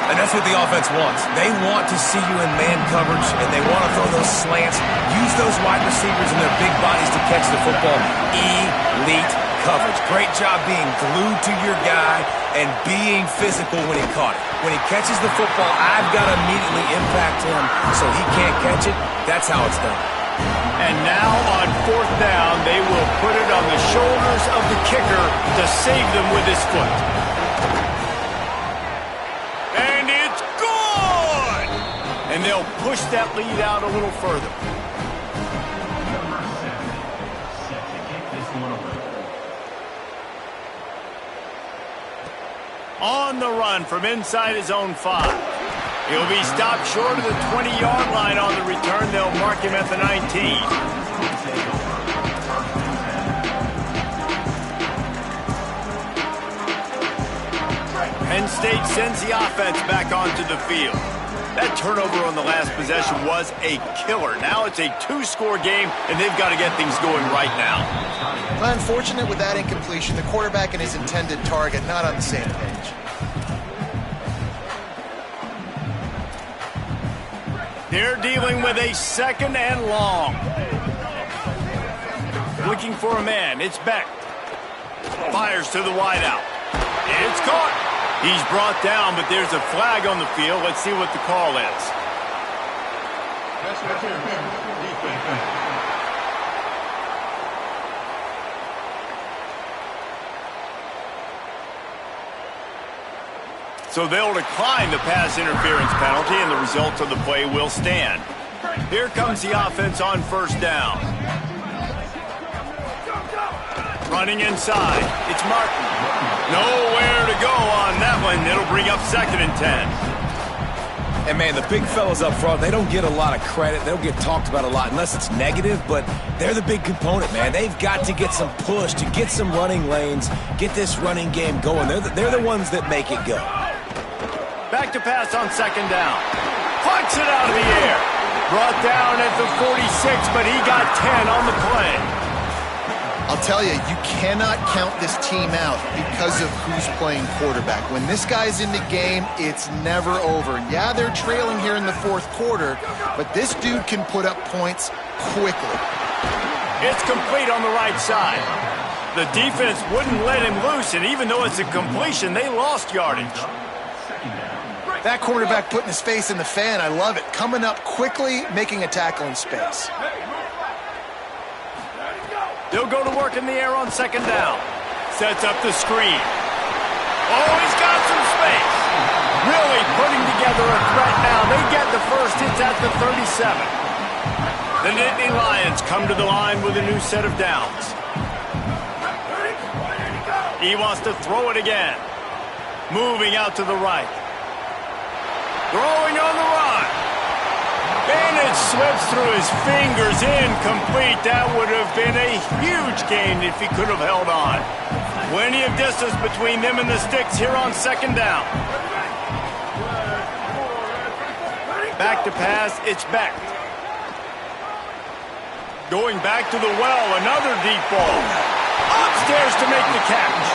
And that's what the offense wants. They want to see you in man coverage, and they want to throw those slants, use those wide receivers and their big bodies to catch the football. Elite coverage. Great job being glued to your guy and being physical when he caught it. When he catches the football, I've got to immediately impact him so he can't catch it. That's how it's done. And now on 4th down, they will put it on the shoulders of the kicker to save them with his foot. And it's good! And they'll push that lead out a little further. On the run from inside his own 5. He'll be stopped short of the 20-yard line on the return. They'll mark him at the 19. Penn State sends the offense back onto the field. That turnover on the last possession was a killer. Now it's a two-score game, and they've got to get things going right now. Well, unfortunate with that incompletion. The quarterback and his intended target not on the same page. They're dealing with a second and long. Looking for a man. It's Beck. Fires to the wideout. It's caught. He's brought down, but there's a flag on the field. Let's see what the call is. So they'll decline the pass interference penalty, and the result of the play will stand. Here comes the offense on first down. Running inside. It's Martin. Nowhere to go on that one. It'll bring up 2nd and 10. And, man, the big fellas up front, they don't get a lot of credit. They don't get talked about a lot unless it's negative, but they're the big component, man. They've got to get some push, to get some running lanes, get this running game going. They're the ones that make it go. Back to pass on 2nd down. Punts it out of the air. Brought down at the 46, but he got 10 on the play. I'll tell you, you cannot count this team out because of who's playing quarterback. When this guy's in the game, it's never over. Yeah, they're trailing here in the 4th quarter, but this dude can put up points quickly. It's complete on the right side. The defense wouldn't let him loose, and even though it's a completion, they lost yardage. That quarterback putting his face in the fan, I love it. Coming up quickly, making a tackle in space. They'll go to work in the air on 2nd down. Sets up the screen. Oh, he's got some space. Really putting together a threat now. They get the first. It's at the 37. The Nittany Lions come to the line with a new set of downs. He wants to throw it again. Moving out to the right. Throwing on the run. And it slips through his fingers, incomplete. That would have been a huge gain if he could have held on. Plenty of distance between them and the sticks here on 2nd down. Back to pass, it's Beck. Going back to the well, another deep ball. Upstairs to make the catch.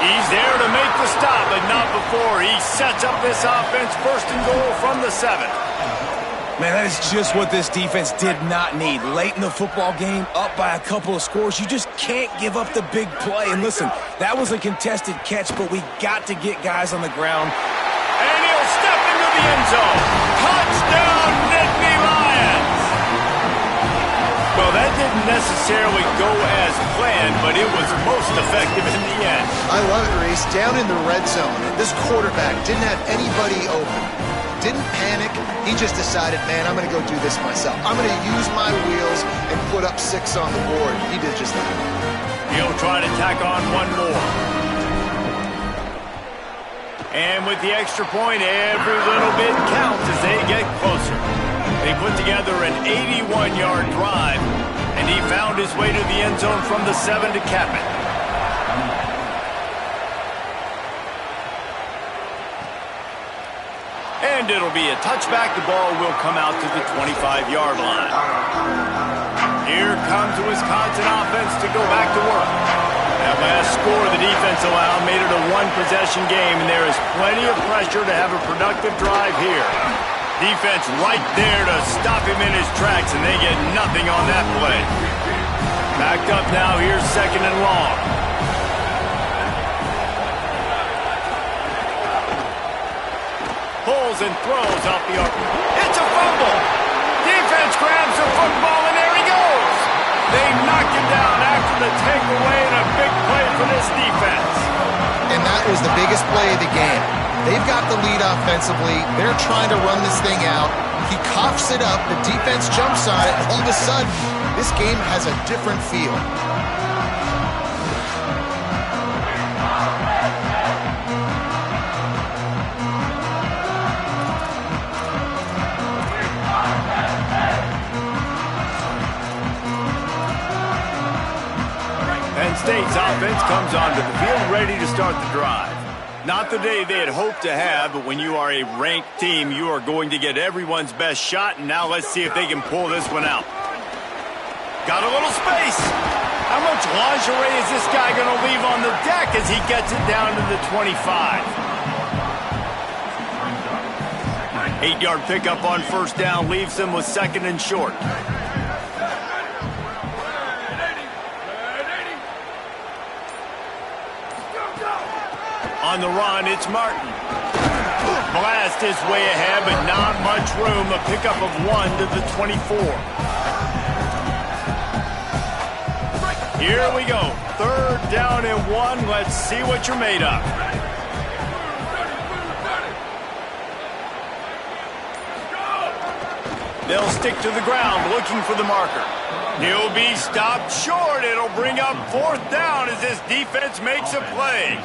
He's there to make the stop, but not before. He sets up this offense 1st and goal from the 7. Man, that is just what this defense did not need. Late in the football game, up by a couple of scores, you just can't give up the big play. And listen, that was a contested catch, but we got to get guys on the ground. And he'll step into the end zone. Touchdown, Nittany Lions! Well, that didn't necessarily go as planned, but it was most effective in the end. I love it, Reese. Down in the red zone, this quarterback didn't have anybody open. Didn't panic. He just decided, man, I'm going to go do this myself. I'm going to use my wheels and put up 6 on the board. He did just that. He'll try to tack on one more. And with the extra point, every little bit counts as they get closer. They put together an 81-yard drive, and he found his way to the end zone from the 7 to cap it. And it'll be a touchback. The ball will come out to the 25-yard line. Here comes the Wisconsin offense to go back to work. That last score the defense allowed made it a one-possession game, and there is plenty of pressure to have a productive drive here. Defense right there to stop him in his tracks, and they get nothing on that play. Backed up now. Here's 2nd and long. Pulls and throws off the arc. It's a fumble. Defense grabs the football, and there he goes. They knocked him down after the takeaway, and a big play for this defense. And that was the biggest play of the game. They've got the lead offensively. They're trying to run this thing out. He coughs it up. The defense jumps on it. All of a sudden, this game has a different feel. Penn State's offense comes onto the field ready to start the drive. Not the day they had hoped to have, but when you are a ranked team, you are going to get everyone's best shot, and now let's see if they can pull this one out. Got a little space. How much lingerie is this guy going to leave on the deck as he gets it down to the 25? 8-yard pickup on first down leaves him with second and short. On the run, it's Martin. Blast his way ahead, but not much room. A pickup of 1 to the 24. Here we go. 3rd down and 1. Let's see what you're made of. They'll stick to the ground, looking for the marker. He'll be stopped short. It'll bring up 4th down as this defense makes a play.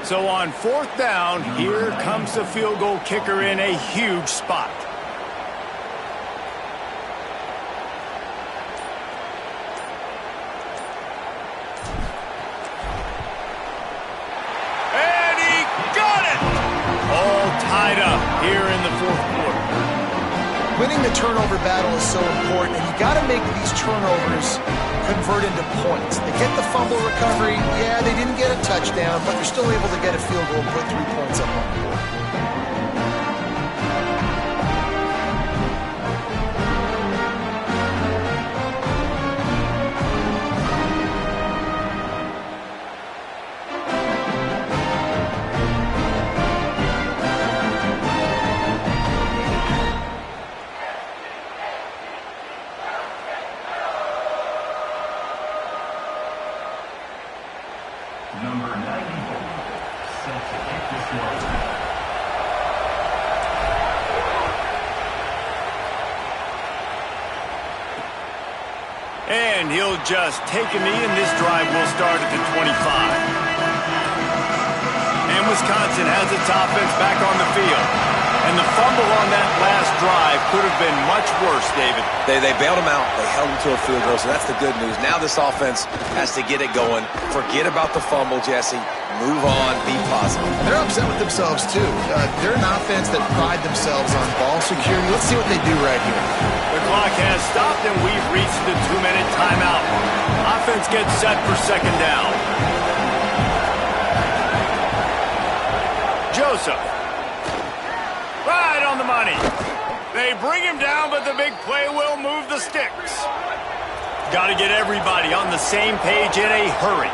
So on 4th down, here comes the field goal kicker in a huge spot. And he got it! All tied up here in the 4th quarter. Winning the turnover battle is so important, and you got to make these turnovers convert into points. They get the fumble recovery. Yeah, they didn't get a touchdown, but they're still able to get a field goal and put 3 points up on the board. Number 94, set to hit this one. And he'll just take a knee, and this drive will start at the 25. And Wisconsin has its offense back on the field. And the fumble on that last drive could have been much worse, David. They bailed him out. They held him to a field goal, so that's the good news. Now this offense has to get it going. Forget about the fumble, Jesse. Move on. Be positive. They're upset with themselves, too. They're an offense that pride themselves on ball security. Let's see what they do right here. The clock has stopped, and we've reached the 2-minute timeout. Offense gets set for 2nd down. Joseph. Right on the money. They bring him down, but the big play will move the sticks. Got to get everybody on the same page in a hurry.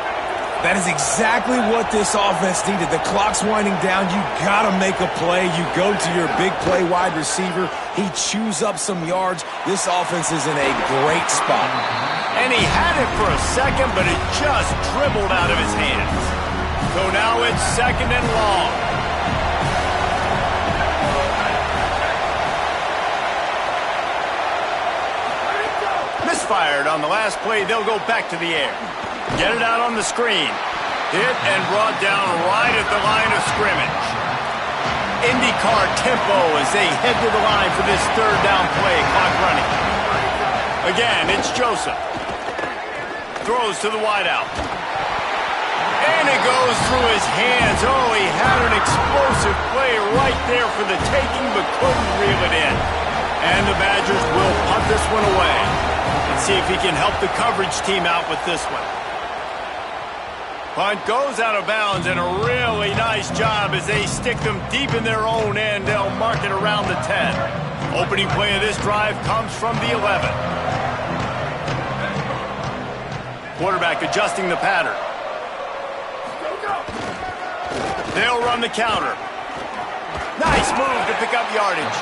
That is exactly what this offense needed. The clock's winding down. You got to make a play. You go to your big play wide receiver. He chews up some yards. This offense is in a great spot. And he had it for a second, but it just dribbled out of his hands. So now it's 2nd and long. Misfired on the last play. They'll go back to the air. Get it out on the screen. Hit and brought down right at the line of scrimmage. IndyCar tempo as they head to the line for this 3rd down play. Clock running. Again, it's Joseph. Throws to the wideout. And it goes through his hands. Oh, he had an explosive play right there for the taking, but couldn't reel it in. And the Badgers will punt this one away. Let's see if he can help the coverage team out with this one. Punt goes out of bounds, and a really nice job as they stick them deep in their own end. They'll mark it around the 10. Opening play of this drive comes from the 11. Quarterback adjusting the pattern. They'll run the counter. Nice move to pick up yardage.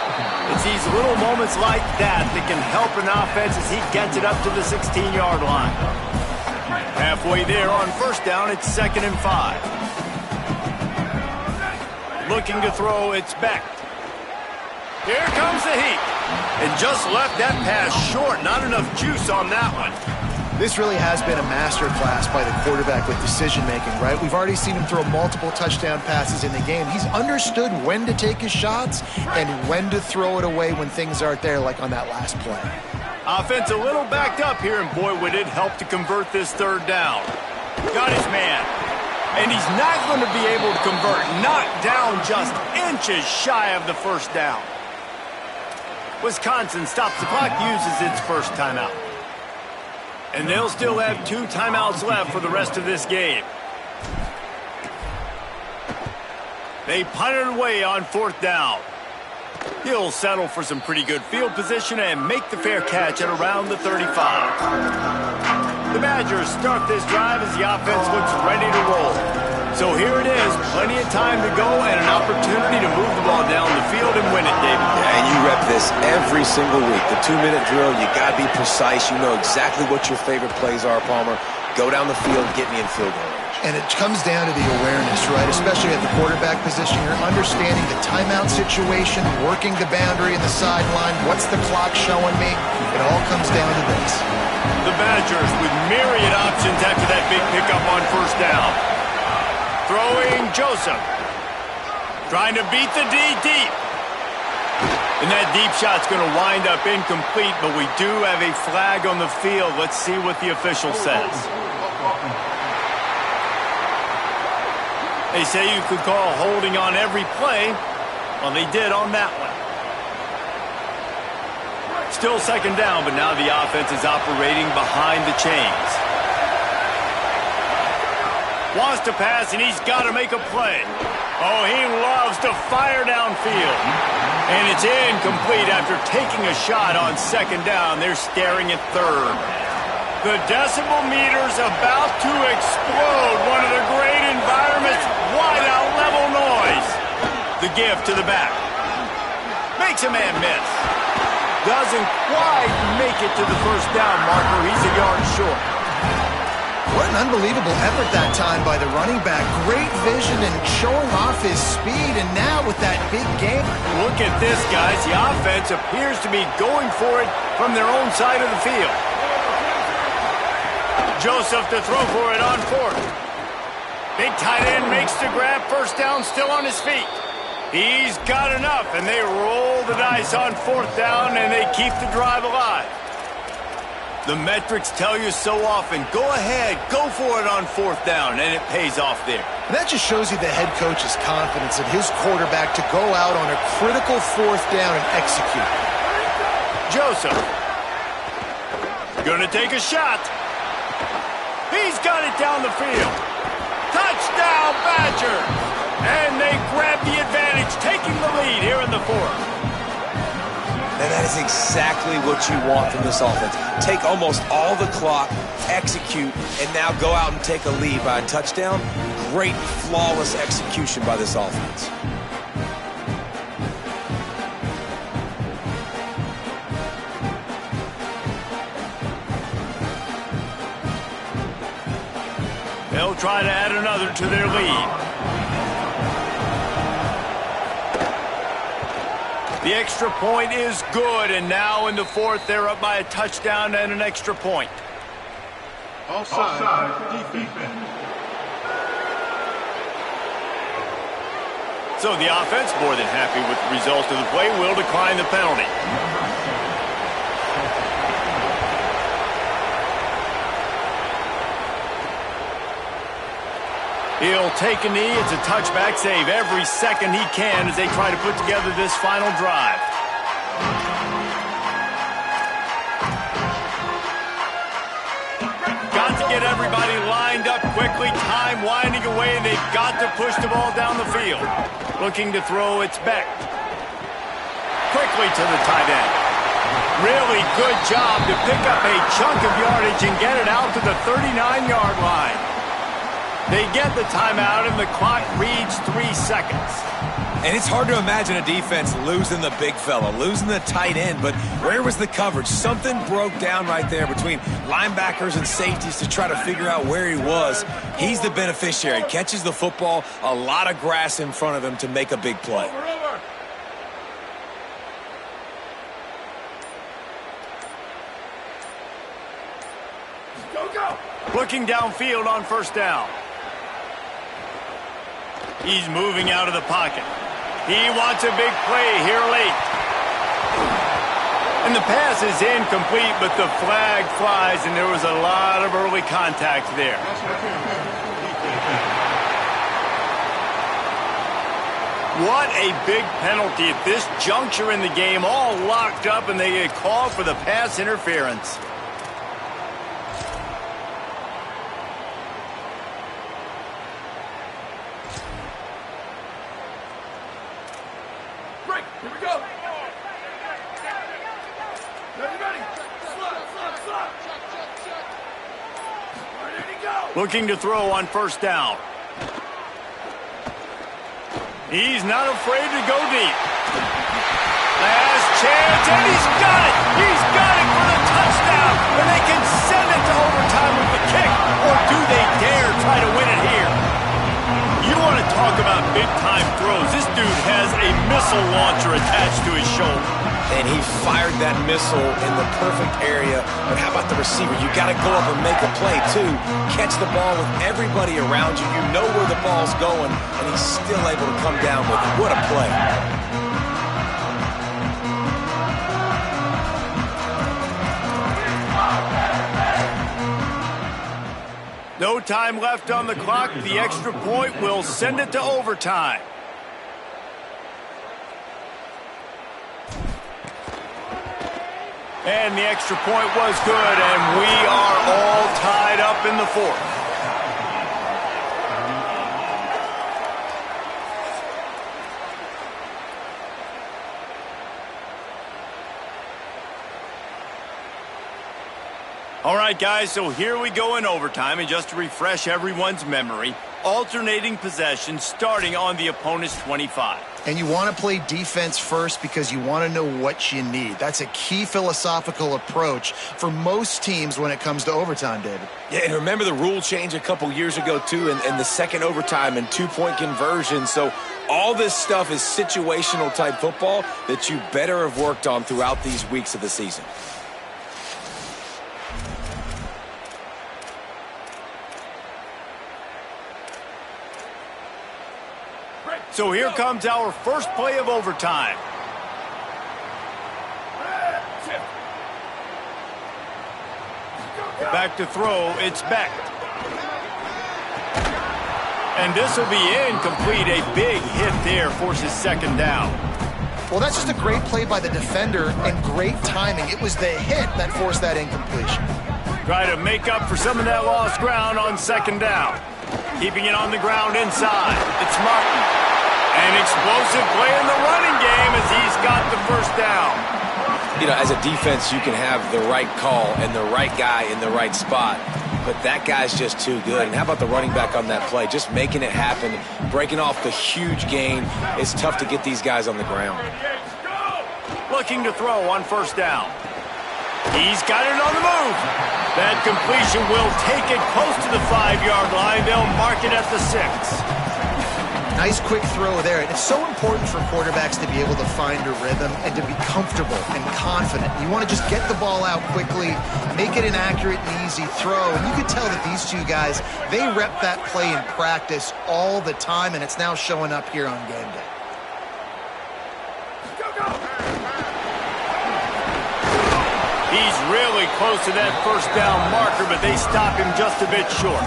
It's these little moments like that that can help an offense as he gets it up to the 16-yard line. Halfway there on 1st down, it's 2nd and 5. Looking to throw, it's Beck. Here comes the heat. And just left that pass short. Not enough juice on that one. This really has been a master class by the quarterback with decision-making, right? We've already seen him throw multiple touchdown passes in the game. He's understood when to take his shots and when to throw it away when things aren't there, like on that last play. Offense a little backed up here, and boy, would it help to convert this 3rd down. Got his man. And he's not going to be able to convert. Knocked down just inches shy of the first down. Wisconsin stops the clock, uses its first timeout. And they'll still have 2 timeouts left for the rest of this game. They punt it away on 4th down. He'll settle for some pretty good field position and make the fair catch at around the 35. The Badgers start this drive as the offense looks ready to roll. So here it is, plenty of time to go and an opportunity to move the ball down the field and win it, David. Yeah, and you rep this every single week. The 2-minute drill, you got to be precise. You know exactly what your favorite plays are, Palmer. Go down the field, get me in field goal range. And it comes down to the awareness, right? Especially at the quarterback position. You're understanding the timeout situation, working the boundary and the sideline. What's the clock showing me? It all comes down to this. The Badgers with myriad options after that big pickup on 1st down. Throwing Joseph. Trying to beat the D deep. And that deep shot's going to wind up incomplete, but we do have a flag on the field. Let's see what the official says. They say you could call holding on every play. Well, they did on that one. Still 2nd down, but now the offense is operating behind the chains. Wants to pass, and he's got to make a play. Oh, he loves to fire downfield. And it's incomplete after taking a shot on 2nd down. They're staring at 3rd. The decibel meter's about to explode. One of the great environments, wide out level noise. The give to the back. Makes a man miss. Doesn't quite make it to the 1st down marker. He's a yard short. What an unbelievable effort that time by the running back. Great vision and showing off his speed, and now with that big game. Look at this, guys. The offense appears to be going for it from their own side of the field. Joseph to throw for it on 4th. Big tight end makes the grab. 1st down, still on his feet. He's got enough, and they roll the dice on 4th down, and they keep the drive alive. The metrics tell you so often, go ahead, go for it on 4th down, and it pays off there. And that just shows you the head coach's confidence in his quarterback to go out on a critical 4th down and execute. Joseph. Gonna take a shot. He's got it down the field. Touchdown, Badgers! And they grab the advantage, taking the lead here in the 4th. And that is exactly what you want from this offense. Take almost all the clock, execute, and now go out and take a lead by a touchdown. Great, flawless execution by this offense. They'll try to add another to their lead. The extra point is good, and now in the 4th, they're up by a touchdown and an extra point. Offside, defense. So the offense, more than happy with the result of the play, will decline the penalty. He'll take a knee. It's a touchback save every second he can as they try to put together this final drive. Got to get everybody lined up quickly. Time winding away, and they've got to push the ball down the field. Looking to throw, it's back. Quickly to the tight end. Really good job to pick up a chunk of yardage and get it out to the 39-yard line. They get the timeout, and the clock reads 3 seconds. And it's hard to imagine a defense losing the big fella, losing the tight end, but where was the coverage? Something broke down right there between linebackers and safeties to try to figure out where he was. He's the beneficiary. Catches the football, a lot of grass in front of him to make a big play. Looking downfield on 1st down. He's moving out of the pocket. He wants a big play here late. And the pass is incomplete, but the flag flies, and there was a lot of early contact there. What a big penalty at this juncture in the game, all locked up, and they get called for the pass interference. Break. Here we go. Ready. Slot. Ready to go. Looking to throw on first down. He's not afraid to go deep. Last chance, and he's got it! He's got it for the touchdown! And they can send it to overtime with the kick, or do they dare try to win it here? You want to talk about big-time throws. This dude has a missile launcher attached to his shoulder. And he fired that missile in the perfect area. But how about the receiver? You got to go up and make a play, too. Catch the ball with everybody around you. You know where the ball's going, and he's still able to come down with it. What a play. No time left on the clock. The extra point will send it to overtime. And the extra point was good, and we are all tied up in the fourth. All right, guys, so here we go in overtime, and just to refresh everyone's memory, alternating possession starting on the opponent's 25. And you want to play defense first because you want to know what you need. That's a key philosophical approach for most teams when it comes to overtime, David. Yeah, and remember the rule change a couple years ago, too, and the second overtime and two-point conversion. So all this stuff is situational type football that you better have worked on throughout these weeks of the season. So here comes our first play of overtime. Back to throw, it's Beck. And this will be incomplete. A big hit there forces second down. Well, that's just a great play by the defender and great timing. It was the hit that forced that incompletion. Try to make up for some of that lost ground on second down. Keeping it on the ground inside. It's Martin. An explosive play in the running game as he's got the first down. You know, as a defense, you can have the right call and the right guy in the right spot, but that guy's just too good. And how about the running back on that play? Just making it happen, breaking off the huge gain. It's tough to get these guys on the ground. Looking to throw on first down. He's got it on the move. That completion will take it close to the 5-yard line. They'll mark it at the 6. Nice quick throw there. And it's so important for quarterbacks to be able to find a rhythm and to be comfortable and confident. You want to just get the ball out quickly, make it an accurate and easy throw. And you can tell that these two guys, they rep that play in practice all the time, and it's now showing up here on game day. He's really close to that first down marker, but they stop him just a bit short.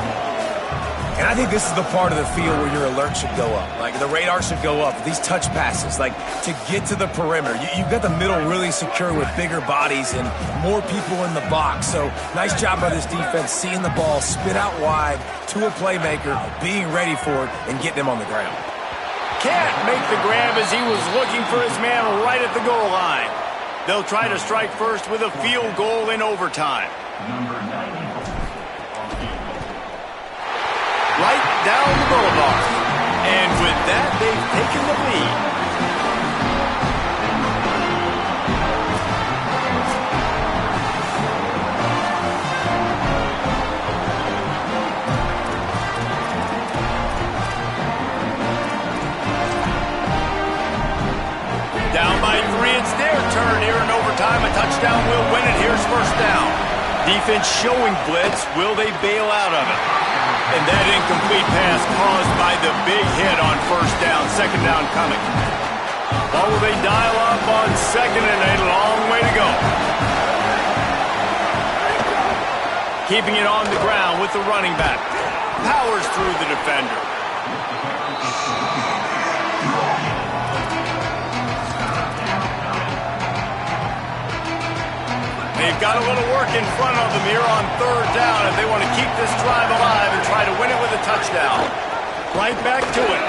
And I think this is the part of the field where your alert should go up. Like, the radar should go up. These touch passes, like, to get to the perimeter. You've got the middle really secure with bigger bodies and more people in the box. So, nice job by this defense, seeing the ball spit out wide to a playmaker, being ready for it, and getting him on the ground. Can't make the grab as he was looking for his man right at the goal line. They'll try to strike first with a field goal in overtime. Number 90. Right down the boulevard. And with that, they've taken the lead. Down by 3, it's their turn here in overtime. A touchdown will win it. Here's first down. Defense showing blitz. Will they bail out of it? And that incomplete pass caused by the big hit on first down. Second down coming. Or will they dial up on second and a long way to go? Keeping it on the ground with the running back. Powers through the defender. got a little work in front of them here on third down if they want to keep this drive alive and try to win it with a touchdown. Right back to it.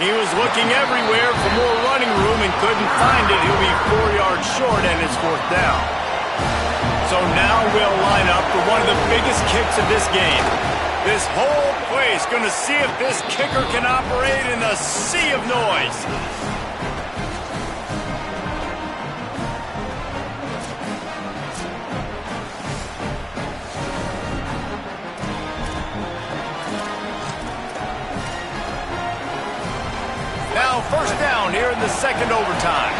He was looking everywhere for more running room and couldn't find it. He'll be 4 yards short and it's fourth down. So now we'll line up for one of the biggest kicks of this game. This whole place going to see if this kicker can operate in the sea of noise. Now first down here in the second overtime.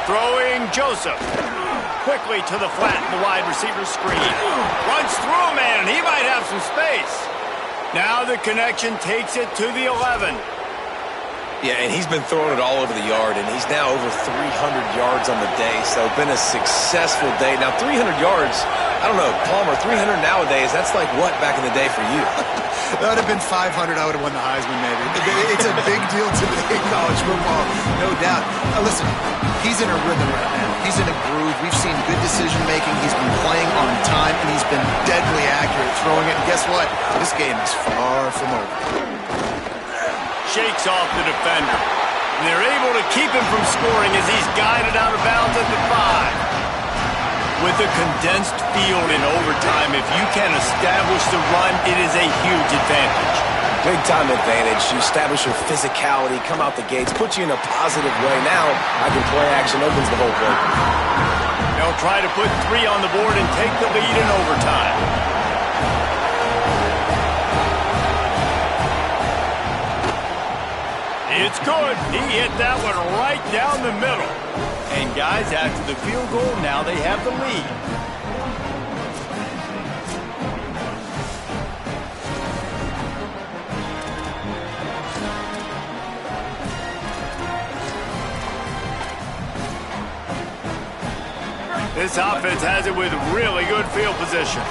Throwing Joseph. Quickly to the flat in the wide receiver screen. Runs through a man, and he might have some space. Now the connection takes it to the 11. Yeah, and he's been throwing it all over the yard, and he's now over 300 yards on the day, so been a successful day. Now, 300 yards, I don't know, Palmer, 300 nowadays, that's like what back in the day for you? That would have been 500. I would have won the Heisman, maybe. It's a big deal today in college football, no doubt. Now, listen, he's in a rhythm right now. He's in a groove. We've seen good decision-making. He's been playing on time, and he's been deadly accurate throwing it. And guess what? This game is far from over. Shakes off the defender. And they're able to keep him from scoring as he's guided out of bounds at the 5. With a condensed field in overtime, if you can establish the run, it is a huge advantage. Big-time advantage. You establish your physicality, come out the gates, put you in a positive way. Now, I can play action, opens the whole play. They'll try to put 3 on the board and take the lead in overtime. It's good. He hit that one right down the middle. And guys, after the field goal, now they have the lead. This offense has it with really good field position.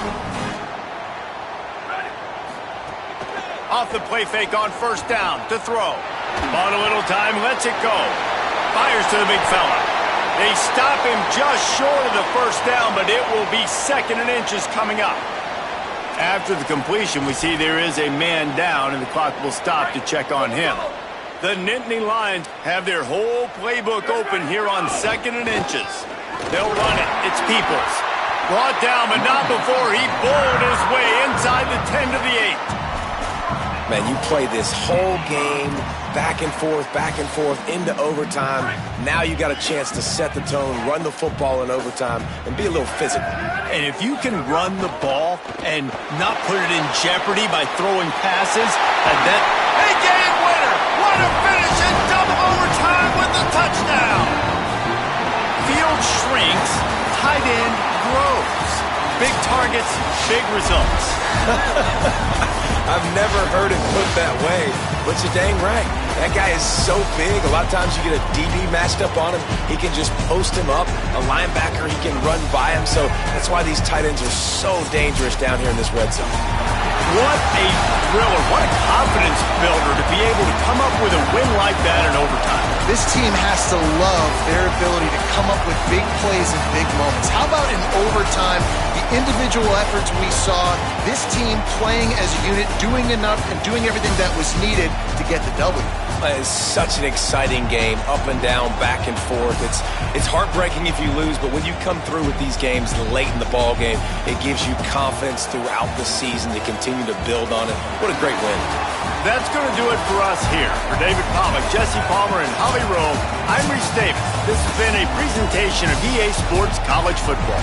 Off the play fake on first down to throw. Bought a little time, lets it go. Fires to the big fella. They stop him just short of the first down, but it will be 2nd and inches coming up. After the completion, we see there is a man down, and the clock will stop to check on him. The Nittany Lions have their whole playbook open here on 2nd and inches. They'll run it. It's Peoples. Brought down, but not before he bowled his way inside the 10 to the 8. Man, you play this whole game back and forth, into overtime. Now you got a chance to set the tone, run the football in overtime, and be a little physical. And if you can run the ball and not put it in jeopardy by throwing passes, and then a game winner! What a finish in double overtime with the touchdown! Field shrinks, tight end grows. Big targets, big results. I've never heard it put that way, but you're dang right. That guy is so big. A lot of times you get a DB matched up on him. He can just post him up. A linebacker, he can run by him. So that's why these tight ends are so dangerous down here in this red zone. What a thriller. What a confidence builder to be able to come up with a win like that in overtime. This team has to love their ability to come up with big plays and big moments. How about in overtime, the individual efforts we saw, this team playing as a unit, doing enough and doing everything that was needed to get the W. It's such an exciting game, up and down, back and forth. It's heartbreaking if you lose, but when you come through with these games late in the ball game, it gives you confidence throughout the season to continue to build on it. What a great win. That's going to do it for us here. For David Pollack, Jesse Palmer, and Holly Rowe, I'm Reese Davis. This has been a presentation of EA Sports College Football.